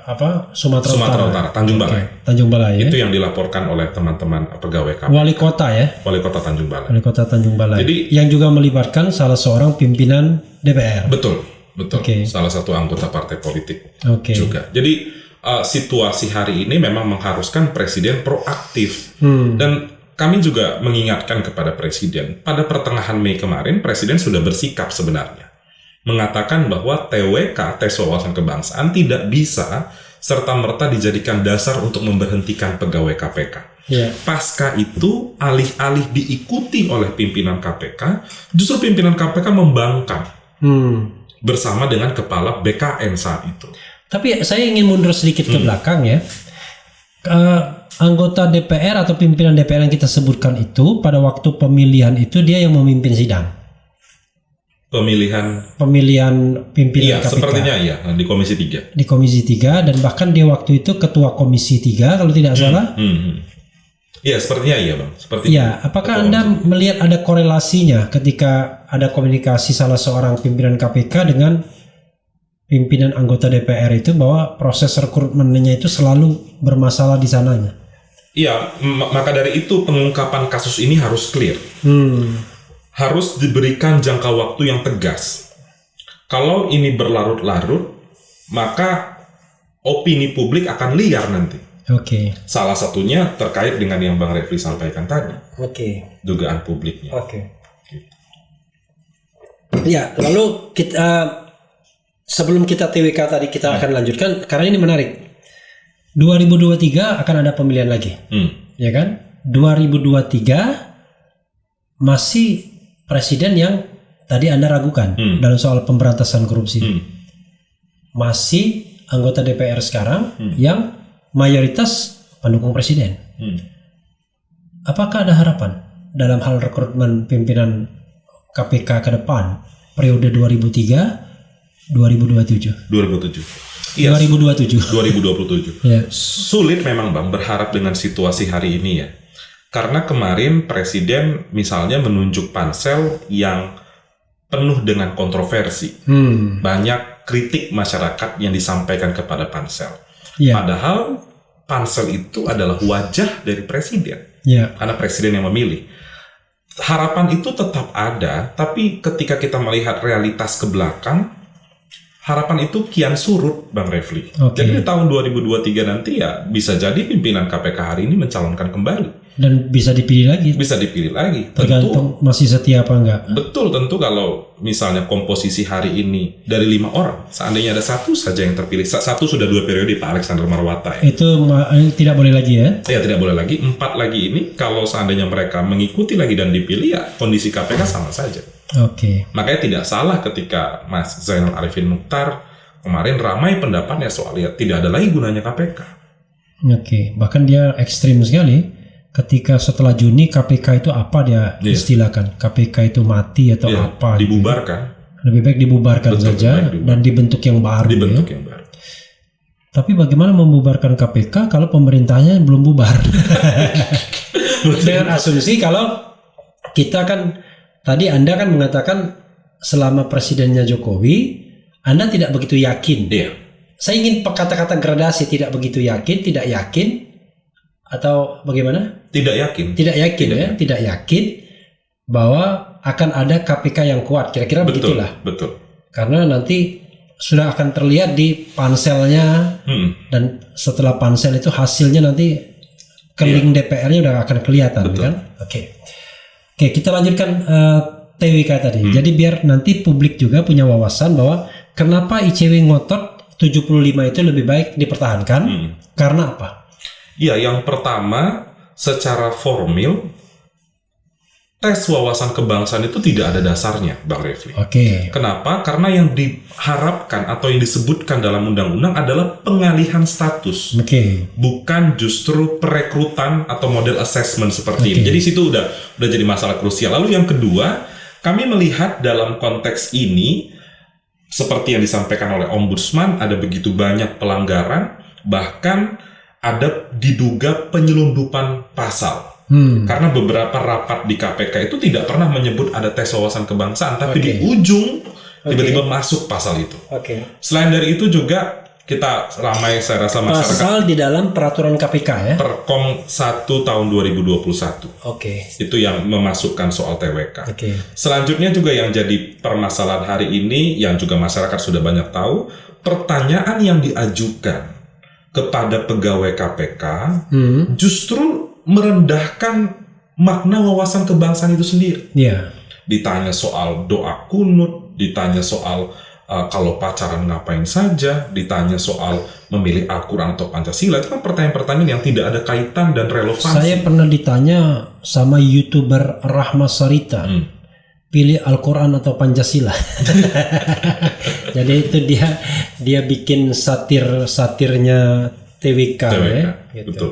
Sumatera Utara, Tanjung Balai. Okay. Tanjung Balai. Itu yang dilaporkan oleh teman-teman pegawai KPK. Wali kota ya? Wali kota Tanjung Balai. Wali kota Tanjung Balai. Jadi yang juga melibatkan salah seorang pimpinan DPR. Betul. Okay. Salah satu anggota partai politik juga. Jadi situasi hari ini memang mengharuskan presiden proaktif. Dan kami juga mengingatkan kepada presiden, pada pertengahan Mei kemarin presiden sudah bersikap sebenarnya. Mengatakan bahwa TWK, tes wawasan kebangsaan, tidak bisa serta-merta dijadikan dasar untuk memberhentikan pegawai KPK. Yeah. Pasca itu, alih-alih diikuti oleh pimpinan KPK, justru pimpinan KPK membangkang bersama dengan kepala BKN saat itu. Tapi saya ingin mundur sedikit ke belakang ya. Anggota DPR atau pimpinan DPR yang kita sebutkan itu, pada waktu pemilihan itu dia yang memimpin sidang. Pemilihan pimpinan KPK. Sepertinya iya, di Komisi 3. Di Komisi 3, dan bahkan dia waktu itu ketua Komisi 3 kalau tidak salah. Iya, sepertinya iya, Bang. Iya, apakah Anda melihat ada korelasinya ketika ada komunikasi salah seorang pimpinan KPK dengan pimpinan anggota DPR itu, bahwa proses rekrutmennya itu selalu bermasalah di sananya? Iya, maka dari itu pengungkapan kasus ini harus clear. Harus diberikan jangka waktu yang tegas. Kalau ini berlarut-larut, maka opini publik akan liar nanti. Oke. Salah satunya terkait dengan yang Bang Refli sampaikan tadi. Oke. Dugaan publiknya. Oke. Ya, lalu kita sebelum kita TWK tadi kita akan lanjutkan karena ini menarik. 2023 akan ada pemilihan lagi. Ya kan? 2023 masih presiden yang tadi Anda ragukan dalam soal pemberantasan korupsi. Masih anggota DPR sekarang yang mayoritas pendukung presiden. Apakah ada harapan dalam hal rekrutmen pimpinan KPK ke depan periode 2003-2027? 2007. Iya, 2027. Ya. Sulit memang, Bang, berharap dengan situasi hari ini ya. Karena kemarin presiden misalnya menunjuk pansel yang penuh dengan kontroversi. Banyak kritik masyarakat yang disampaikan kepada pansel. Padahal pansel itu adalah wajah dari presiden. Karena presiden yang memilih. Harapan itu tetap ada, tapi ketika kita melihat realitas ke belakang, harapan itu kian surut, Bang Refli. Jadi di tahun 2023 nanti ya bisa jadi pimpinan KPK hari ini mencalonkan kembali. Dan bisa dipilih lagi. Bisa dipilih lagi. Tergantung masih setia apa enggak. Betul, tentu kalau misalnya komposisi hari ini dari 5 orang, seandainya ada satu saja yang terpilih, satu sudah 2 periode Pak Alexander Marwata ya. Itu tidak boleh lagi ya? Ya, tidak boleh lagi. 4 lagi ini kalau seandainya mereka mengikuti lagi dan dipilih ya kondisi KPK sama saja. Makanya tidak salah ketika Mas Zainal Arifin Mokhtar kemarin ramai pendapatnya soal ya tidak ada lagi gunanya KPK. Bahkan dia ekstrim sekali. Ketika setelah Juni KPK itu apa dia istilahkan? KPK itu mati atau apa? Dibubarkan. Lebih baik dibubarkan saja dan dibentuk yang baru. Yang baru. Tapi bagaimana membubarkan KPK kalau pemerintahnya belum bubar? Dengan asumsi kalau kita kan tadi Anda kan mengatakan selama presidennya Jokowi Anda tidak begitu yakin. Saya ingin kata-kata gradasi, tidak begitu yakin, tidak yakin, atau bagaimana? Tidak yakin. Tidak yakin bahwa akan ada KPK yang kuat. Kira-kira begitulah. Betul. Karena nanti sudah akan terlihat di panselnya dan setelah pansel itu hasilnya nanti keling DPR-nya udah akan kelihatan, kan? Oke, kita lanjutkan TWK tadi. Jadi biar nanti publik juga punya wawasan bahwa kenapa ICW ngotot 75 itu lebih baik dipertahankan. Karena apa? Ya, yang pertama, secara formil, tes wawasan kebangsaan itu tidak ada dasarnya, Bang Refli. Kenapa? Karena yang diharapkan atau yang disebutkan dalam undang-undang adalah pengalihan status. Bukan justru perekrutan atau model assessment seperti ini. Jadi situ udah jadi masalah krusial. Lalu yang kedua, kami melihat dalam konteks ini, seperti yang disampaikan oleh Ombudsman, ada begitu banyak pelanggaran, bahkan ada diduga penyelundupan pasal. Karena beberapa rapat di KPK itu tidak pernah menyebut ada tes wawasan kebangsaan, tapi di ujung tiba-tiba masuk pasal itu. Selain dari itu juga kita ramai, saya rasa masyarakat. Pasal di dalam peraturan KPK ya? Perkom 1 tahun 2021. Itu yang memasukkan soal TWK. Selanjutnya juga yang jadi permasalahan hari ini, yang juga masyarakat sudah banyak tahu, pertanyaan yang diajukan kepada pegawai KPK justru merendahkan makna wawasan kebangsaan itu sendiri. Ditanya soal doa kunut, ditanya soal kalau pacaran ngapain saja, ditanya soal memilih Al-Quran atau Pancasila. Itu kan pertanyaan-pertanyaan yang tidak ada kaitan dan relevansi. Saya pernah ditanya sama YouTuber Rahma Sarita, pilih Al-Quran atau Pancasila. Jadi itu dia bikin satirnya TWK ya, gitu. Betul.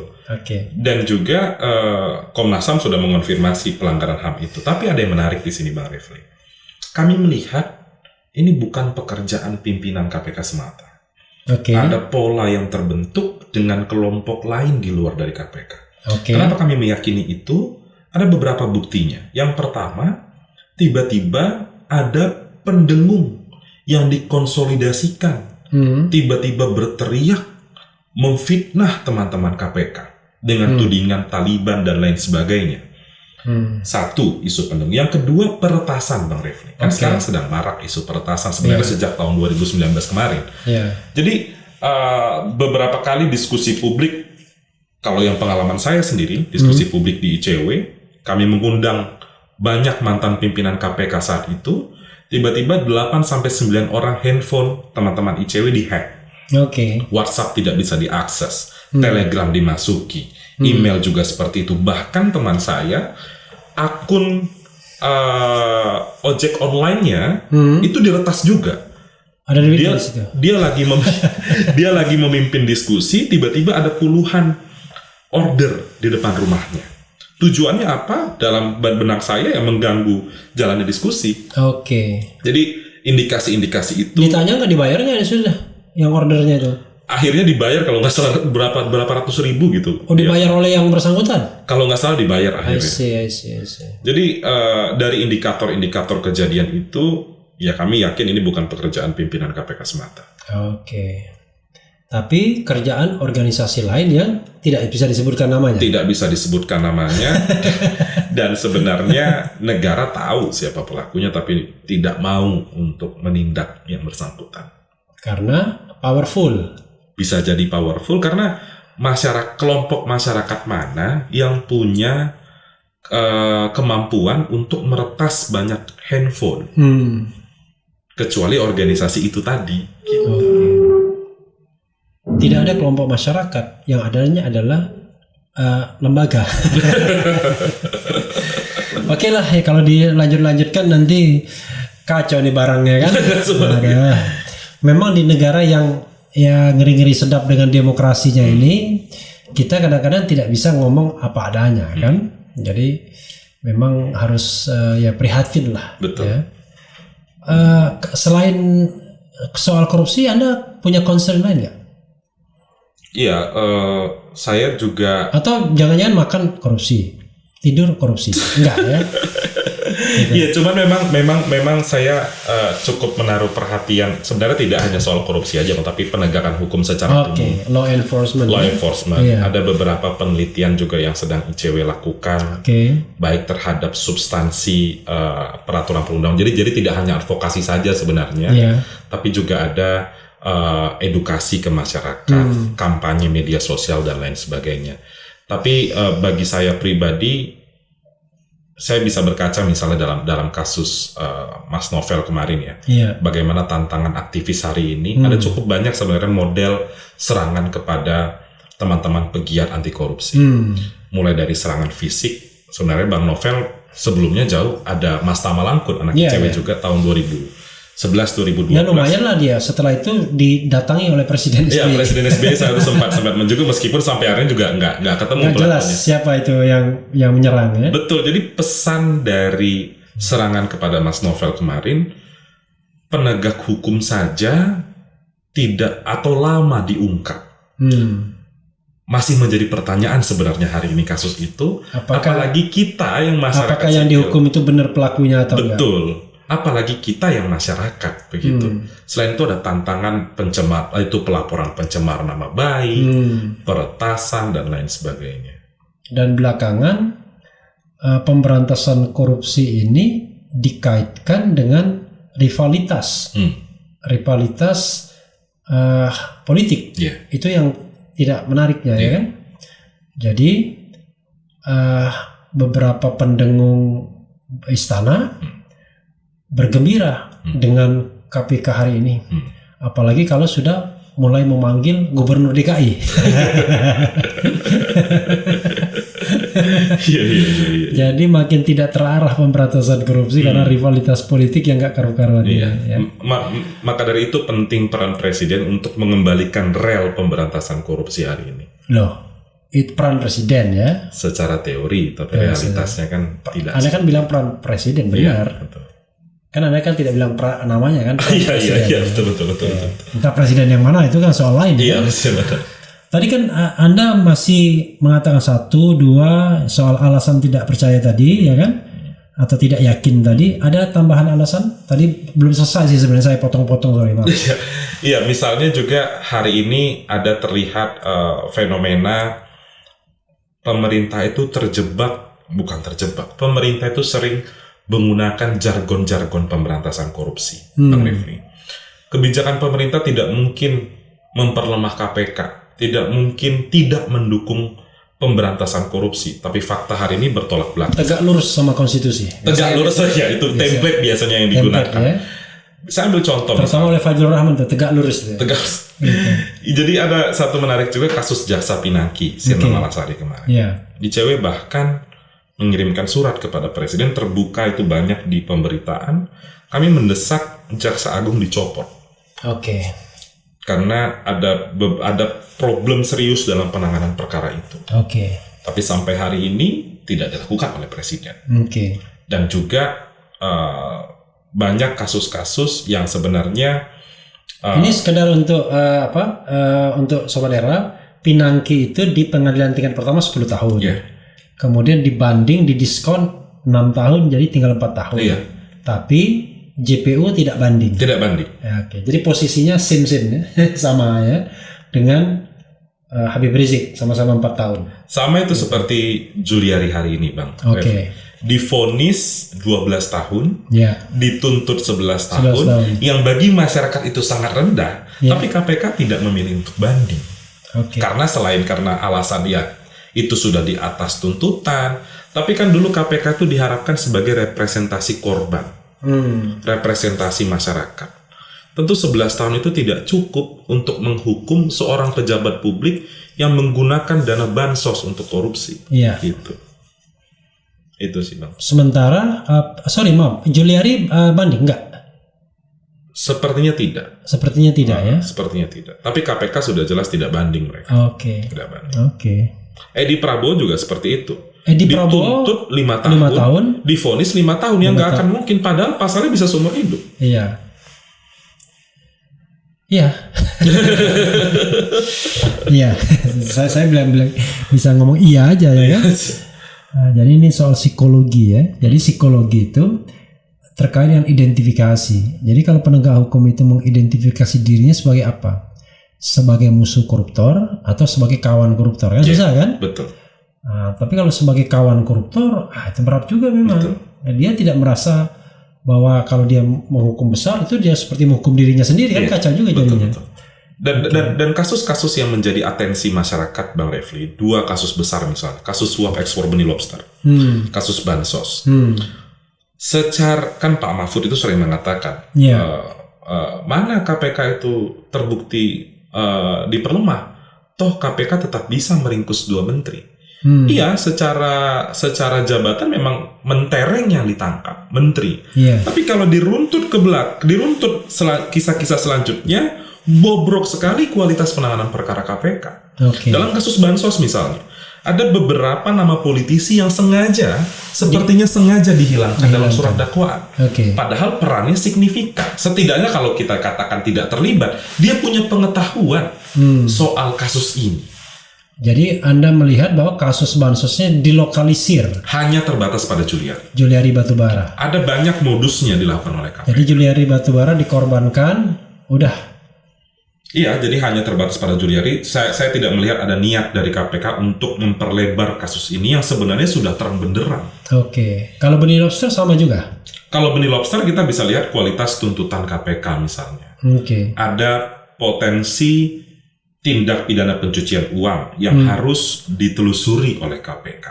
Dan juga Komnas HAM sudah mengonfirmasi pelanggaran HAM itu. Tapi ada yang menarik di sini, Bang Refli. Kami melihat ini bukan pekerjaan pimpinan KPK semata. Ada pola yang terbentuk dengan kelompok lain di luar dari KPK. Kenapa kami meyakini itu? Ada beberapa buktinya. Yang pertama, tiba-tiba ada pendengung yang dikonsolidasikan, tiba-tiba berteriak memfitnah teman-teman KPK dengan tudingan Taliban dan lain sebagainya. Satu, isu pendengung. Yang kedua, peretasan, Bang Refli. Kan sekarang sedang marak isu peretasan sebenarnya sejak tahun 2019 kemarin. Jadi beberapa kali diskusi publik, kalau yang pengalaman saya sendiri, diskusi publik di ICW, kami mengundang banyak mantan pimpinan KPK saat itu, tiba-tiba 8-9 orang handphone teman-teman ICW dihack. WhatsApp tidak bisa diakses, Telegram dimasuki, email juga seperti itu. Bahkan teman saya, akun ojek online-nya itu diretas juga. Dia lagi memimpin diskusi, tiba-tiba ada puluhan order di depan rumahnya. Tujuannya apa? Dalam benak saya yang mengganggu jalannya diskusi. Jadi indikasi-indikasi itu. Ditanya nggak dibayarnya sudah yang ordernya itu? Akhirnya dibayar kalau nggak salah berapa ratus ribu gitu. Dibayar oleh yang bersangkutan? Kalau nggak salah dibayar akhirnya. I see. Jadi dari indikator-indikator kejadian itu, ya kami yakin ini bukan pekerjaan pimpinan KPK semata. Tapi kerjaan organisasi lain yang tidak bisa disebutkan namanya. Tidak bisa disebutkan namanya. Dan sebenarnya negara tahu siapa pelakunya, tapi tidak mau untuk menindak yang bersangkutan. Karena powerful. Bisa jadi powerful karena kelompok masyarakat mana yang punya kemampuan untuk meretas banyak handphone. Kecuali organisasi itu tadi. Gitu. Tidak ada kelompok masyarakat, yang adanya adalah lembaga. Oke lah, ya kalau dilanjutkan nanti kacau nih barangnya kan. Memang di negara yang ngeri-ngeri sedap dengan demokrasinya ini, kita kadang-kadang tidak bisa ngomong apa adanya kan. Jadi memang harus prihatin lah. Betul. Ya. Selain soal korupsi, Anda punya concern lain nggak? Iya, saya juga. Atau jangan-jangan makan korupsi, tidur korupsi, enggak ya? Iya, cuman memang saya cukup menaruh perhatian. Sebenarnya tidak hanya soal korupsi aja, tapi penegakan hukum secara umum. Law enforcement. Ada beberapa penelitian juga yang sedang ICW lakukan, baik terhadap substansi peraturan perundang-undangan. Jadi tidak hanya advokasi saja sebenarnya, tapi juga ada edukasi ke masyarakat, kampanye media sosial dan lain sebagainya. Tapi bagi saya pribadi, saya bisa berkaca misalnya dalam kasus Mas Novel kemarin ya, bagaimana tantangan aktivis hari ini. Ada cukup banyak sebenarnya model serangan kepada teman-teman pegiat anti korupsi. Mulai dari serangan fisik, sebenarnya Bang Novel sebelumnya jauh ada Mas Tama Langkun, anak ICW juga tahun 2011-2012. Ya lumayan lah dia. Setelah itu didatangi oleh Presiden SBY. Iya, Presiden SBY saya sempat menjenguk, meskipun sampai akhirnya juga nggak ketemu. Nggak jelas siapa itu yang menyerang ya. Betul. Jadi pesan dari serangan kepada Mas Novel kemarin, penegak hukum saja tidak atau lama diungkap. masih menjadi pertanyaan sebenarnya hari ini kasus itu. Apalagi kita yang masyarakat. Apakah yang dihukum itu benar pelakunya atau enggak? Betul. Apalagi kita yang masyarakat begitu. Selain itu ada tantangan itu pelaporan pencemar nama baik, peretasan dan lain sebagainya. Dan belakangan pemberantasan korupsi ini dikaitkan dengan rivalitas politik. Itu yang tidak menariknya ya kan. Jadi beberapa pendengung istana bergembira dengan KPK hari ini, apalagi kalau sudah mulai memanggil Gubernur DKI. Jadi makin tidak terarah pemberantasan korupsi karena rivalitas politik yang gak karu-karuan. Maka dari itu penting peran Presiden untuk mengembalikan rel pemberantasan korupsi hari ini. Itu peran Presiden ya. Secara teori, tapi realitasnya kan tidak. Anda kan bilang peran Presiden, benar. Betul. Kan Anda kan tidak bilang namanya kan. Iya, betul. Entah Presiden yang mana itu kan soal lain. Iya, betul. Tadi kan Anda masih mengatakan 1, 2 soal alasan tidak percaya tadi ya kan, atau tidak yakin tadi. Ada tambahan alasan? Tadi belum selesai sih sebenarnya, saya potong-potong, sorry maaf. Iya, misalnya juga hari ini ada terlihat fenomena pemerintah itu pemerintah itu sering menggunakan jargon-jargon pemberantasan korupsi, Bang Refli. Kebijakan pemerintah tidak mungkin memperlemah KPK, tidak mungkin tidak mendukung pemberantasan korupsi, tapi fakta hari ini bertolak belakang. Tegak lurus sama konstitusi. Tegak lurus saja, itu template biasanya yang digunakan. Saya ambil contoh. Terutama oleh Fajrul Rahman tuh, tegak lurus. Tegak. Jadi ada satu menarik juga kasus Jaksa Pinangki, Sirna Malasari kemarin. ICW bahkan mengirimkan surat kepada Presiden, terbuka itu banyak di pemberitaan. Kami mendesak Jaksa Agung dicopot. Karena ada problem serius dalam penanganan perkara itu. Tapi sampai hari ini tidak dilakukan oleh Presiden. Dan juga banyak kasus-kasus yang sebenarnya ini sekedar untuk untuk Sobat Era, Pinangki itu di pengadilan tingkat pertama 10 tahun. Kemudian dibanding didiskon 6 tahun jadi tinggal 4 tahun. Tapi JPU tidak banding. Jadi posisinya sim-sim ya, sama ya dengan Habib Rizik, sama-sama 4 tahun. Sama itu seperti Juliari hari ini, Bang. Divonis 12 tahun, dituntut 11 tahun, yang bagi masyarakat itu sangat rendah, tapi KPK tidak memilih untuk banding. Karena karena alasan itu sudah di atas tuntutan, tapi kan dulu KPK itu diharapkan sebagai representasi korban, representasi masyarakat. Tentu 11 tahun itu tidak cukup untuk menghukum seorang pejabat publik yang menggunakan dana bansos untuk korupsi. Gitu. Itu sih, Bang. Sementara, Juliari banding enggak? Sepertinya tidak. Sepertinya tidak. Tapi KPK sudah jelas tidak banding mereka. Tidak banding. Edi Prabowo juga seperti itu. Dituntut 5 tahun, divonis 5 tahun yang nggak akan mungkin, padahal pasalnya bisa seumur hidup. Iya. Saya bilang bisa ngomong iya aja ya kan. Jadi ini soal psikologi ya. Jadi psikologi itu terkait dengan identifikasi. Jadi kalau penegak hukum itu mengidentifikasi dirinya sebagai apa? Sebagai musuh koruptor atau sebagai kawan koruptor kan susah kan? Betul. Tapi kalau sebagai kawan koruptor, itu berat juga memang. Dia tidak merasa bahwa kalau dia menghukum besar itu dia seperti menghukum dirinya sendiri kan, kacau juga jadinya. Dan kasus-kasus yang menjadi atensi masyarakat, Bang Refli, 2 kasus besar misalnya, kasus suap ekspor benih lobster, kasus bansos. Secara kan Pak Mahfud itu sering mengatakan, mana KPK itu terbukti diperlemah, toh KPK tetap bisa meringkus 2 menteri. Iya, secara jabatan memang mentereng yang ditangkap menteri. Tapi kalau diruntut kisah-kisah selanjutnya, bobrok sekali kualitas penanganan perkara KPK. Dalam kasus bansos misalnya, ada beberapa nama politisi yang sepertinya sengaja dihilangkan dalam surat dakwaan. Padahal perannya signifikan. Setidaknya kalau kita katakan tidak terlibat, dia punya pengetahuan soal kasus ini. Jadi Anda melihat bahwa kasus bansosnya dilokalisir. Hanya terbatas pada Juliari Batubara. Ada banyak modusnya dilakukan oleh KPK. Jadi Juliari Batubara dikorbankan, udah. Iya, jadi hanya terbatas pada Juliari. Saya tidak melihat ada niat dari KPK untuk memperlebar kasus ini yang sebenarnya sudah terang benderang. Oke. Kalau benih lobster sama juga? Kalau benih lobster kita bisa lihat kualitas tuntutan KPK misalnya. Oke. Ada potensi tindak pidana pencucian uang yang harus ditelusuri oleh KPK.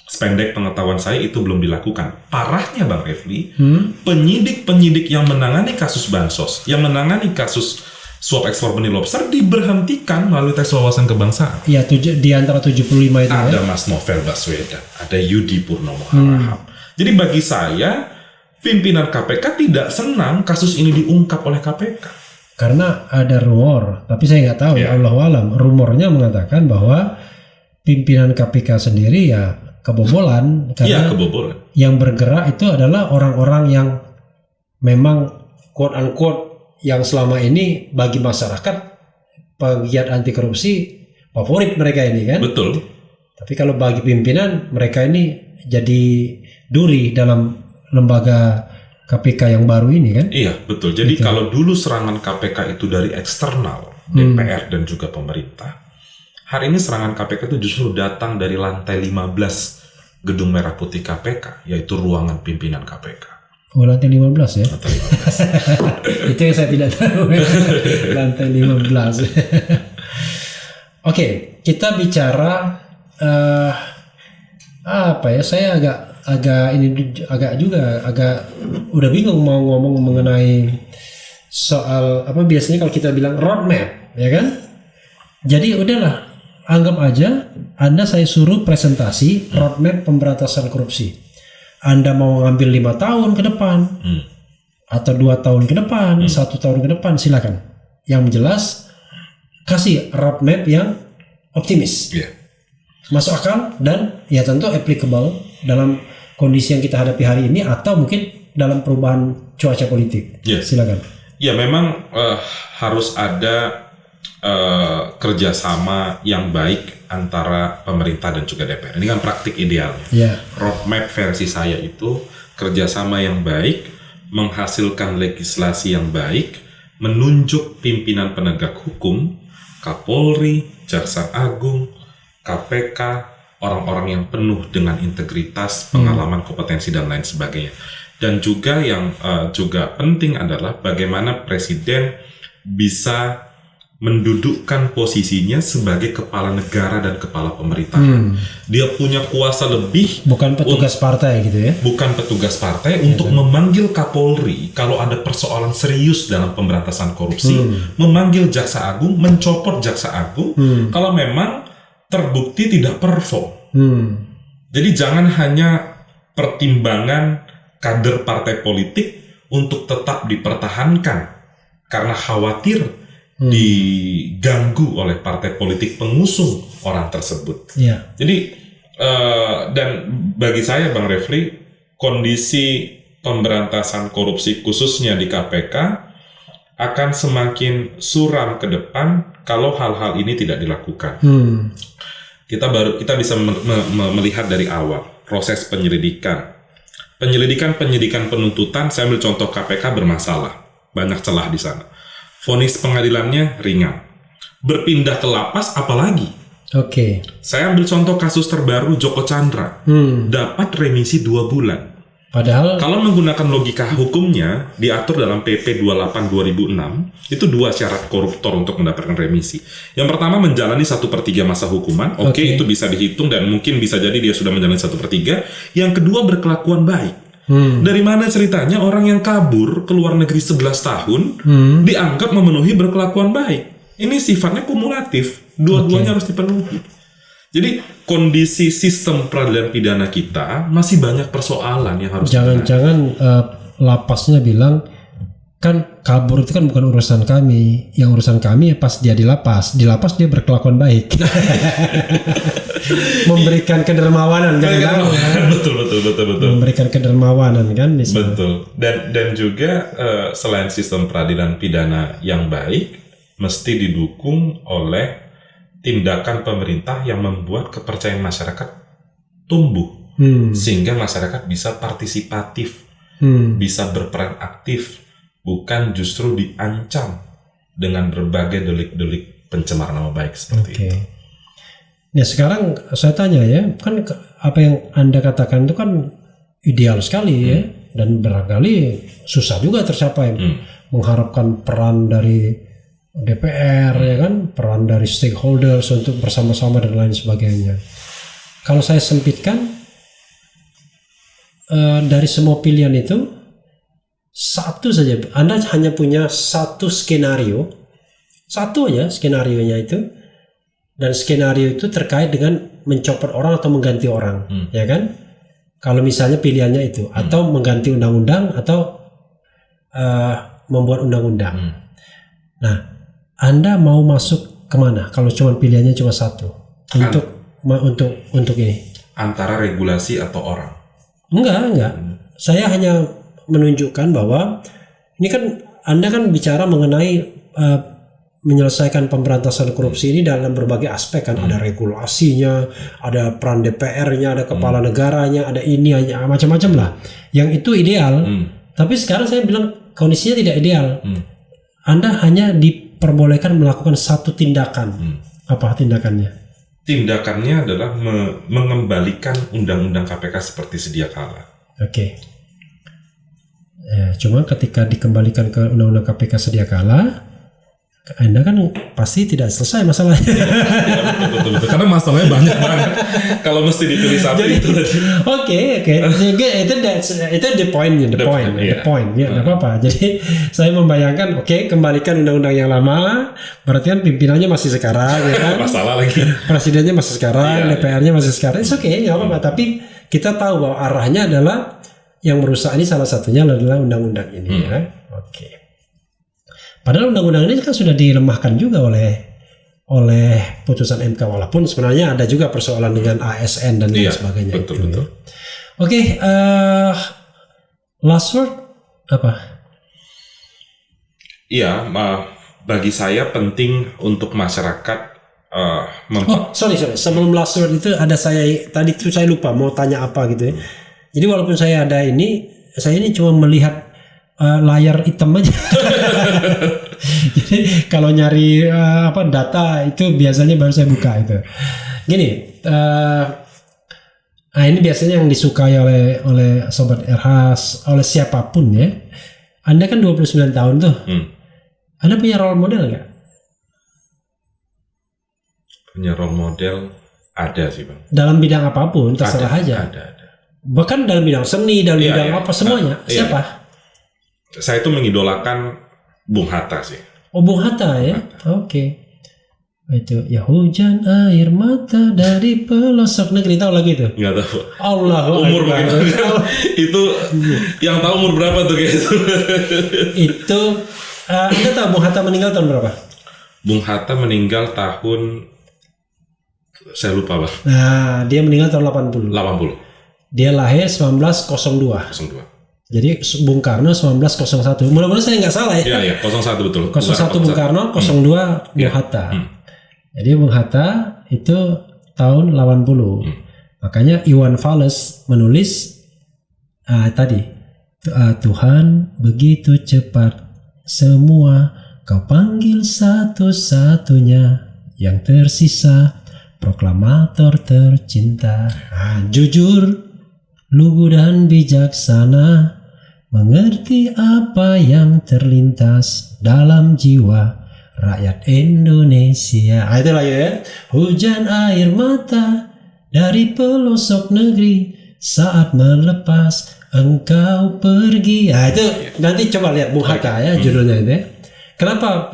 Sependek pengetahuan saya itu belum dilakukan. Parahnya Bang Refli, penyidik-penyidik yang menangani kasus bansos, yang menangani kasus suap ekspor benih lobster diberhentikan melalui tes wawasan kebangsaan. Iya, di antara 75 itu. Ada Mas Novel Baswedan, ada Yudi Purnomo Harahap. Jadi bagi saya, pimpinan KPK tidak senang kasus ini diungkap oleh KPK. Karena ada rumor, tapi saya nggak tahu ya, Allahualam. Rumornya mengatakan bahwa pimpinan KPK sendiri ya kebobolan. Karena kebobolan. Yang bergerak itu adalah orang-orang yang memang quote unquote yang selama ini bagi masyarakat pegiat anti korupsi favorit mereka ini kan. Betul. Tapi kalau bagi pimpinan mereka ini jadi duri dalam lembaga KPK yang baru ini kan? Iya, betul. Jadi kalau dulu serangan KPK itu dari eksternal, DPR dan juga pemerintah, hari ini serangan KPK itu justru datang dari lantai 15 Gedung Merah Putih KPK, yaitu ruangan pimpinan KPK. Oh, lantai 15 ya? Lantai 15. Itu yang saya tidak tahu. Lantai 15. Oke, kita bicara apa ya? Saya agak udah bingung mau ngomong mengenai soal apa biasanya kalau kita bilang roadmap, ya kan? Jadi udahlah, anggap aja saya suruh presentasi roadmap pemberantasan korupsi. Anda mau ngambil 5 tahun ke depan, atau 2 tahun ke depan, 1 tahun ke depan, silakan. Yang jelas kasih roadmap yang optimis, masuk akal dan ya tentu applicable dalam kondisi yang kita hadapi hari ini atau mungkin dalam perubahan cuaca politik. Silakan. Ya memang harus ada kerjasama yang baik antara pemerintah dan juga DPR. Ini kan praktik idealnya. Roadmap versi saya itu kerjasama yang baik, menghasilkan legislasi yang baik, menunjuk pimpinan penegak hukum, Kapolri, Jaksa Agung, KPK, orang-orang yang penuh dengan integritas, pengalaman, kompetensi, dan lain sebagainya. Dan juga yang juga penting adalah bagaimana Presiden bisa mendudukkan posisinya sebagai kepala negara dan kepala pemerintahan. Dia punya kuasa lebih. Bukan petugas partai gitu ya? Bukan petugas partai untuk memanggil Kapolri kalau ada persoalan serius dalam pemberantasan korupsi, memanggil Jaksa Agung, mencopot Jaksa Agung kalau memang terbukti tidak perform. Jadi jangan hanya pertimbangan kader partai politik untuk tetap dipertahankan karena khawatir diganggu oleh partai politik pengusung orang tersebut. Jadi dan bagi saya Bang Refli, kondisi pemberantasan korupsi khususnya di KPK akan semakin suram ke depan kalau hal-hal ini tidak dilakukan. Kita bisa melihat dari awal proses penyelidikan penuntutan. Saya ambil contoh KPK bermasalah, banyak celah di sana. Vonis pengadilannya ringan, berpindah ke lapas apalagi. Saya ambil contoh kasus terbaru Joko Chandra, dapat remisi 2 bulan. Padahal kalau menggunakan logika hukumnya diatur dalam PP 28 2006, itu 2 syarat koruptor untuk mendapatkan remisi. Yang pertama menjalani 1/3 masa hukuman, itu bisa dihitung dan mungkin bisa jadi dia sudah menjalani 1/3. Yang kedua berkelakuan baik. Dari mana ceritanya orang yang kabur ke luar negeri 11 tahun dianggap memenuhi berkelakuan baik? Ini sifatnya kumulatif, dua-duanya harus dipenuhi. Jadi kondisi sistem peradilan pidana kita masih banyak persoalan yang harus jangan-jangan lapasnya bilang kan kabur itu kan bukan urusan kami, yang urusan kami pas dia di lapas dia berkelakuan baik. Memberikan kedermawanan kan? Betul. Memberikan kedermawanan kan misalnya. Betul. Dan juga selain sistem peradilan pidana yang baik mesti didukung oleh tindakan pemerintah yang membuat kepercayaan masyarakat tumbuh, sehingga masyarakat bisa partisipatif, bisa berperan aktif, bukan justru diancam dengan berbagai delik-delik pencemaran nama baik seperti itu. Nah sekarang saya tanya ya, kan apa yang Anda katakan itu kan ideal sekali ya, dan barangkali susah juga tercapai. Mengharapkan peran dari DPR ya kan, peran dari stakeholders untuk bersama-sama dan lain sebagainya. Kalau saya sempitkan, dari semua pilihan itu satu saja, Anda hanya punya satu skenario, satu aja skenarionya itu, dan skenario itu terkait dengan mencopot orang atau mengganti orang, ya kan? Kalau misalnya pilihannya itu, atau mengganti undang-undang atau membuat undang-undang. Nah, Anda mau masuk kemana? Kalau cuma pilihannya cuma satu untuk ini? Antara regulasi atau orang? Enggak. Saya hanya menunjukkan bahwa ini kan Anda kan bicara mengenai menyelesaikan pemberantasan korupsi ini dalam berbagai aspek kan, ada regulasinya, ada peran DPR-nya, ada kepala negaranya, ada ini macam-macam lah. Yang itu ideal. Tapi sekarang saya bilang kondisinya tidak ideal. Anda hanya diperbolehkan melakukan satu tindakan. Apa tindakannya? Tindakannya adalah mengembalikan undang-undang KPK seperti sedia kala. Oke. Ya, cuma ketika dikembalikan ke undang-undang KPK sedia kala, Anda kan pasti tidak selesai masalahnya. Ya, betul. Karena masalahnya banyak banget. Kalau mesti dipilih satu itu. Oke. Itu the point. Ya, nggak apa-apa. Jadi saya membayangkan, kembalikan undang-undang yang lama, berarti kan pimpinannya masih sekarang, ya kan? Masalah lagi. Presidennya masih sekarang, DPR-nya masih sekarang. It's okay, nggak apa-apa. Tapi kita tahu bahwa arahnya adalah yang merusak ini salah satunya adalah undang-undang ini, ya. Oke. Padahal undang-undang ini kan sudah dilemahkan juga oleh putusan MK, walaupun sebenarnya ada juga persoalan dengan ASN dan lain sebagainya. Betul. Oke, last word apa? Iya, bagi saya penting untuk masyarakat. Sorry. Sebelum last word itu ada tadi saya lupa mau tanya apa gitu ya. Jadi walaupun saya ini cuma melihat layar hitam aja. Jadi kalau nyari data itu biasanya baru saya buka itu. Gini, ini biasanya yang disukai oleh sobat RH, oleh siapapun ya. Anda kan 29 tahun tuh. Anda punya role model nggak? Punya role model ada sih Bang. Dalam bidang apapun terserah aja. Ada. Bahkan dalam bidang seni, dalam bidang apa semuanya. Siapa? Saya itu mengidolakan Bung Hatta sih. Oh, Bung Hatta ya? Oke. Itu ya hujan air mata dari pelosok negeri, tahu lagi itu? Nggak tahu. Allah umur mungkin. Itu yang tahu umur berapa tuh kayak itu? Itu Anda tahu Bung Hatta meninggal tahun berapa? Bung Hatta meninggal tahun saya lupa Bang. Nah, dia meninggal tahun 80. Dia lahir 1902. Jadi Bung Karno 1901. Mudah-mudahan saya nggak salah ya. Iya, 01 betul. 01 Bung Karno, 02 Bung Hatta. Jadi Bung Hatta itu tahun 80. Makanya Iwan Fals menulis tadi, Tuhan begitu cepat semua kau panggil satu-satunya yang tersisa proklamator tercinta. Jujur, lugu dan bijaksana, mengerti apa yang terlintas dalam jiwa rakyat Indonesia. Itulah ya. Hujan air mata dari pelosok negeri saat melepas engkau pergi. Itu nanti coba lihat Bung Hatta ya judulnya itu ya. Kenapa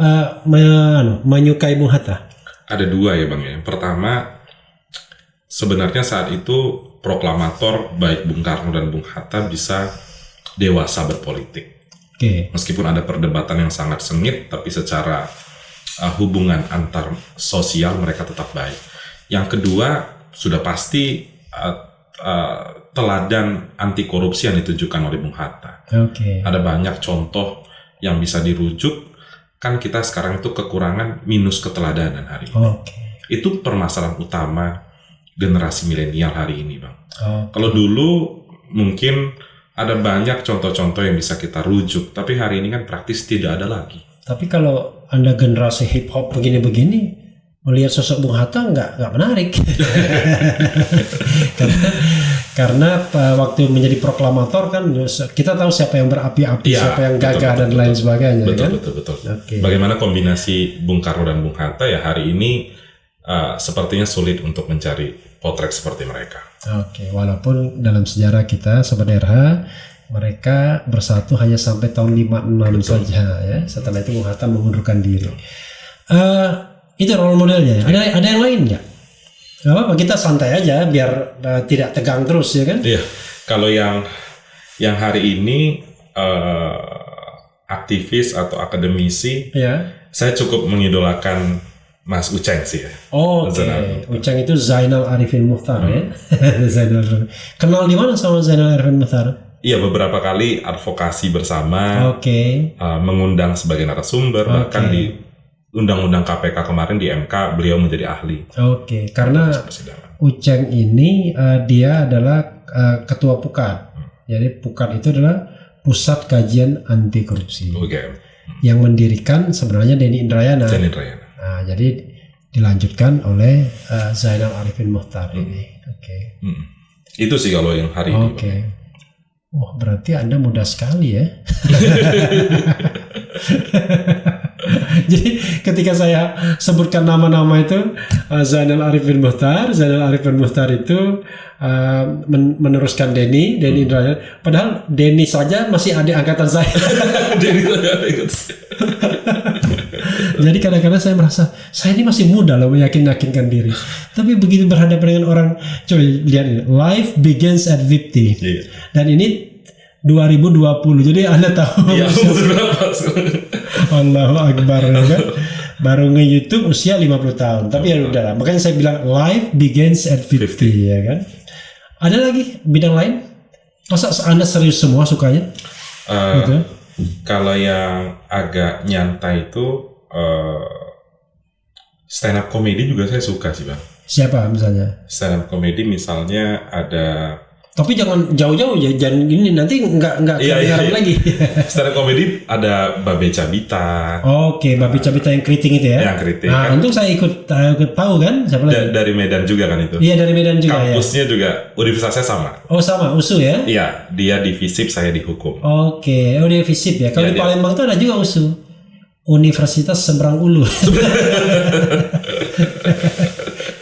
menyukai Bung Hatta? Ada dua ya Bang ya. Pertama, sebenarnya saat itu proklamator baik Bung Karno dan Bung Hatta bisa dewasa berpolitik. Meskipun ada perdebatan yang sangat sengit, tapi secara hubungan antar sosial mereka tetap baik. Yang kedua, sudah pasti teladan anti korupsi yang ditunjukkan oleh Bung Hatta. Ada banyak contoh yang bisa dirujuk. Kan kita sekarang itu kekurangan minus keteladanan hari ini. itu permasalahan utama generasi milenial hari ini, Bang. Kalau dulu mungkin ada banyak contoh-contoh yang bisa kita rujuk, tapi hari ini kan praktis tidak ada lagi. Tapi kalau Anda generasi hip hop begini-begini, melihat sosok Bung Hatta nggak menarik. karena waktu menjadi proklamator kan kita tahu siapa yang berapi-api, siapa yang gagah dan lain sebagainya. Betul. Okay. Bagaimana kombinasi Bung Karno dan Bung Hatta ya hari ini sepertinya sulit untuk mencari potret seperti mereka. Oke, walaupun dalam sejarah kita Sobat RH mereka bersatu hanya sampai tahun 56 saja ya. Setelah itu Bung Hatta mengundurkan diri. Itu role modelnya. Ada yang lain nggak? Gak apa-apa, kita santai aja biar tidak tegang terus ya kan? Iya. Kalau yang hari ini aktivis atau akademisi, saya cukup mengidolakan Mas Uceng sih ya. Oke. Uceng itu Zainal Arifin Muchtar ya. Kenal di mana sama Zainal Arifin Muchtar? Iya, beberapa kali advokasi bersama. Mengundang sebagai narasumber, bahkan di Undang-Undang KPK kemarin di MK beliau menjadi ahli. Karena Uceng ini dia adalah ketua PUKAD. Jadi PUKAD itu adalah Pusat Kajian Anti Korupsi. Yang mendirikan sebenarnya Denny Indrayana. Nah, jadi dilanjutkan oleh Zainal Arifin Muchtar ini. Itu sih kalau yang hari ini. Wah, berarti Anda muda sekali ya. Jadi ketika saya sebutkan nama-nama itu Zainal Arifin Muchtar itu meneruskan Denny Indrayana. Padahal Denny saja masih adik angkatan saya. Jadi kadang-kadang saya merasa saya ini masih muda loh meyakinkan diri. Tapi begitu berhadapan dengan orang, coba lihat ini, life begins at 50. Dan ini 2020. Jadi Anda tahu berapa? Allahu Akbar kan? Baru nge-YouTube usia 50 tahun. Tapi ya udahlah. Makanya saya bilang life begins at 50 ya kan. Ada lagi bidang lain? Masa Anda serius semua sukanya? Gitu? Kalau yang agak nyantai itu stand up comedy juga saya suka sih Bang. Siapa misalnya? Stand up comedy misalnya ada. Tapi jangan jauh-jauh ya, jangan gini nanti nggak kedengaran lagi. Stand up comedy ada Babe Cabita. Babe Cabita yang keriting itu ya? Yang keriting. Nah, kan? Untung saya ikut tahu kan siapa lagi? Dari Medan juga kan itu? Iya, dari Medan juga. Kampusnya juga, universitasnya sama. Sama, USU ya? Iya, dia di FISIP, saya di Hukum. Dia FISIP ya. Kalau di Palembang itu ada juga USU, Universitas Seberang Ulu.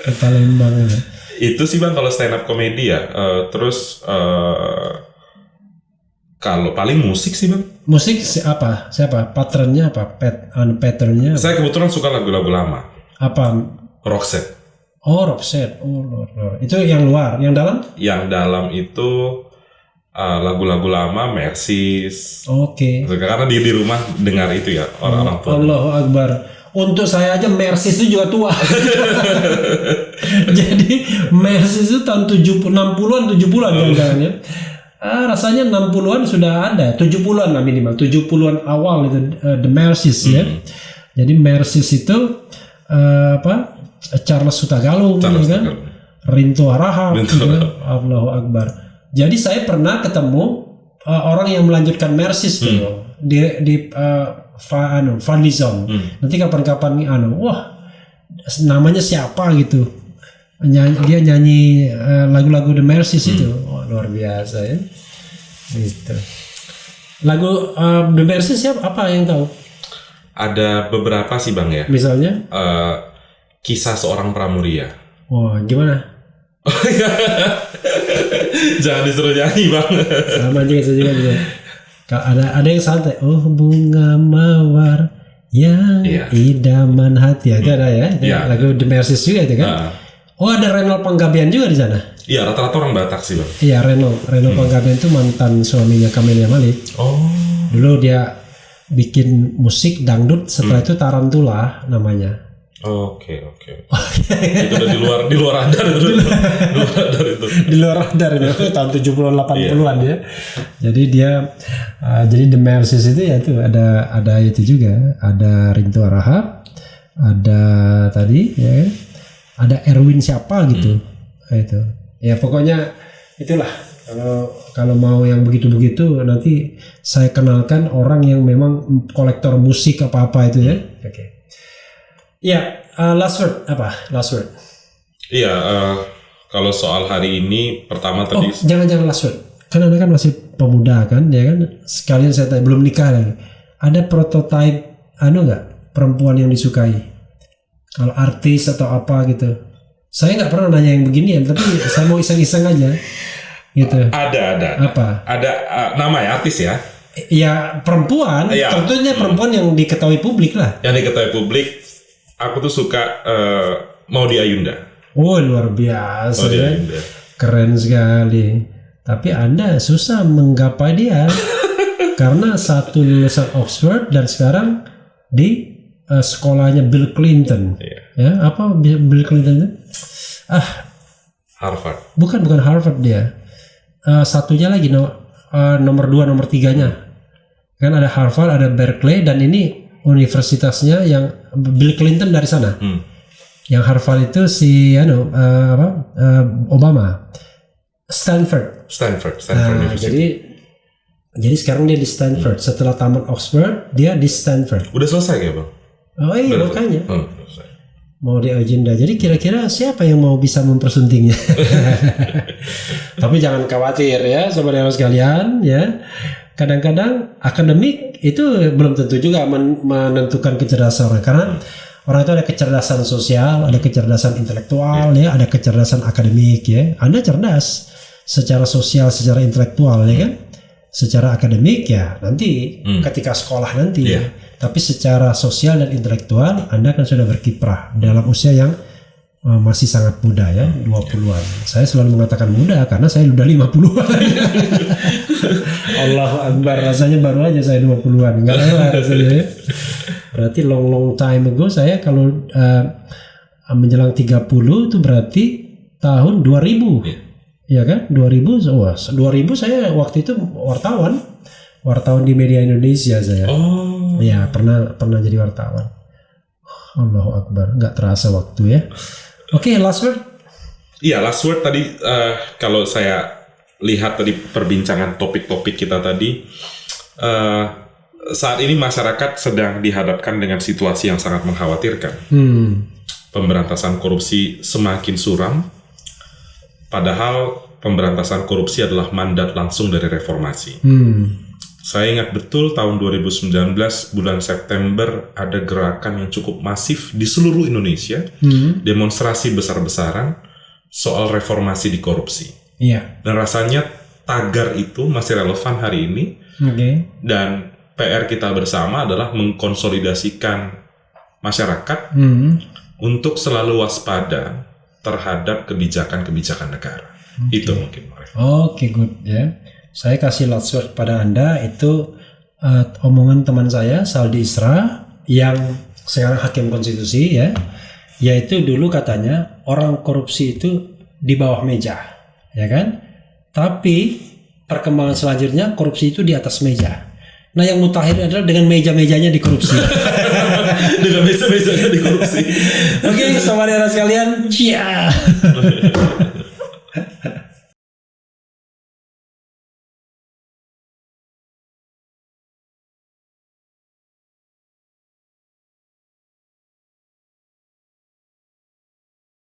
Di Palembang ya. Itu sih Bang kalau stand up comedy ya. Terus kalau paling musik sih Bang. Musik apa? Siapa? Patternnya apa? Patternnya? Saya kebetulan suka lagu-lagu lama. Apa? Roxette. Roxette. Itu yang luar, yang dalam? Yang dalam itu lagu-lagu lama, Mercies. Karena di rumah dengar itu ya orang-orang tua. Allahu Akbar. Untuk saya aja Mercies itu juga tua. Jadi Mercies itu tahun 60-an 70-an jangan ya. Rasanya 60-an sudah ada, 70-an lah minimal, 70-an awal itu The Mercies ya. Jadi Mercies itu Charles Sutagalung kan? Rinto Harahap gitu. Allahu Akbar. Jadi saya pernah ketemu orang yang melanjutkan Mercies tuh di Fadlizon. Nanti kapan-kapan namanya siapa gitu. Dia nyanyi lagu-lagu The Mercies itu. Luar biasa ya. Gitu. Lagu The Mercies siapa? Apa yang tahu? Ada beberapa sih Bang ya. Misalnya? Kisah Seorang Pramuria. Gimana? Jangan disuruh nyanyi Bang. Sama aja saya juga bisa. Ada yang santai. Bunga mawar yang idaman hati. Itu ada ya. Lagu The Mercies juga itu kan. Ada Renal Panggabean juga di sana. Iya, rata-rata orang Batak sih Bang. Iya, Renal Panggabean itu mantan suaminya Camelia Malik. Dulu dia bikin musik dangdut, setelah itu Tarantula namanya. Oke. Itu udah di luar radar itu. Di luar radar itu tahun 70-an 80-an ya. Jadi dia jadi The Mercies itu ya itu ada itu juga, ada Rinto Harahap, ada tadi ya. ada Erwin siapa gitu. Nah, itu. Ya pokoknya itulah. Kalau mau yang begitu-begitu nanti saya kenalkan orang yang memang kolektor musik apa-apa itu ya. Oke. Ya, last word apa? Last word. Iya, kalau soal hari ini pertama tadi. Jangan last word. Kan Anda kan masih pemuda kan, ya kan? Sekalian saya tanya, belum nikah lagi. Ada prototipe nggak perempuan yang disukai? Kalau artis atau apa gitu. Saya nggak pernah nanya yang beginian, tapi saya mau iseng-iseng aja. Gitu. Ada. Apa? Ada nama ya artis ya? Ya perempuan. Ya. Tentunya perempuan yang diketahui publik lah. Yang diketahui publik, aku tuh suka Maudy Ayunda. Oh luar biasa ya. Keren sekali. Tapi Anda susah menggapai dia karena satu lulusan Oxford dan sekarang di sekolahnya Bill Clinton. Ya, apa Bill Clinton? Harvard. Bukan Harvard dia. Satunya lagi nomor 2, nomor 3-nya. Kan ada Harvard, ada Berkeley dan ini universitasnya yang Bill Clinton dari sana. Yang Harvard itu si Obama. Stanford University. Jadi sekarang dia di Stanford. Setelah tamat Oxford, dia di Stanford. Udah selesai ya, Bang? Oh iya, makanya. Mau di agenda. Jadi kira-kira siapa yang mau bisa mempersuntingnya? Tapi jangan khawatir ya, saudara sekalian ya. Kadang-kadang akademik itu belum tentu juga menentukan kecerdasan orang, karena orang itu ada kecerdasan sosial, ada kecerdasan intelektual, ya, ada kecerdasan akademik ya. Anda cerdas secara sosial, secara intelektual ya kan, secara akademik ya nanti ketika sekolah nanti ya. Tapi secara sosial dan intelektual Anda kan sudah berkiprah dalam usia yang masih sangat muda ya, 20-an. Saya selalu mengatakan muda karena saya udah 50-an. Allahu Akbar, rasanya baru aja saya 20-an, enggak lewat rasanya. Berarti long time ago saya kalau menjelang 30 itu berarti tahun 2000. Ya kan? 2000 saya waktu itu wartawan di media Indonesia saya. Oh. Ya, pernah jadi wartawan. Allahu Akbar, nggak terasa waktu ya. Oke, last word. Iya, last word tadi kalau saya lihat tadi perbincangan topik-topik kita tadi, saat ini masyarakat sedang dihadapkan dengan situasi yang sangat mengkhawatirkan. Pemberantasan korupsi semakin suram. Padahal pemberantasan korupsi adalah mandat langsung dari reformasi. Saya ingat betul tahun 2019 bulan September ada gerakan yang cukup masif di seluruh Indonesia, demonstrasi besar-besaran soal reformasi di korupsi. Iya. Dan rasanya tagar itu masih relevan hari ini. Dan PR kita bersama adalah mengkonsolidasikan masyarakat untuk selalu waspada terhadap kebijakan-kebijakan negara. Itu mungkin. Oke, good ya. Saya kasih last word pada Anda itu omongan teman saya Saldi Isra yang sekarang hakim konstitusi ya. Yaitu dulu katanya orang korupsi itu di bawah meja, ya kan? Tapi perkembangan selanjutnya korupsi itu di atas meja. Nah, yang mutakhir adalah dengan meja-mejanya dikorupsi. Dengan meja-mejanya dikorupsi. Oke, saudara sekalian, cia.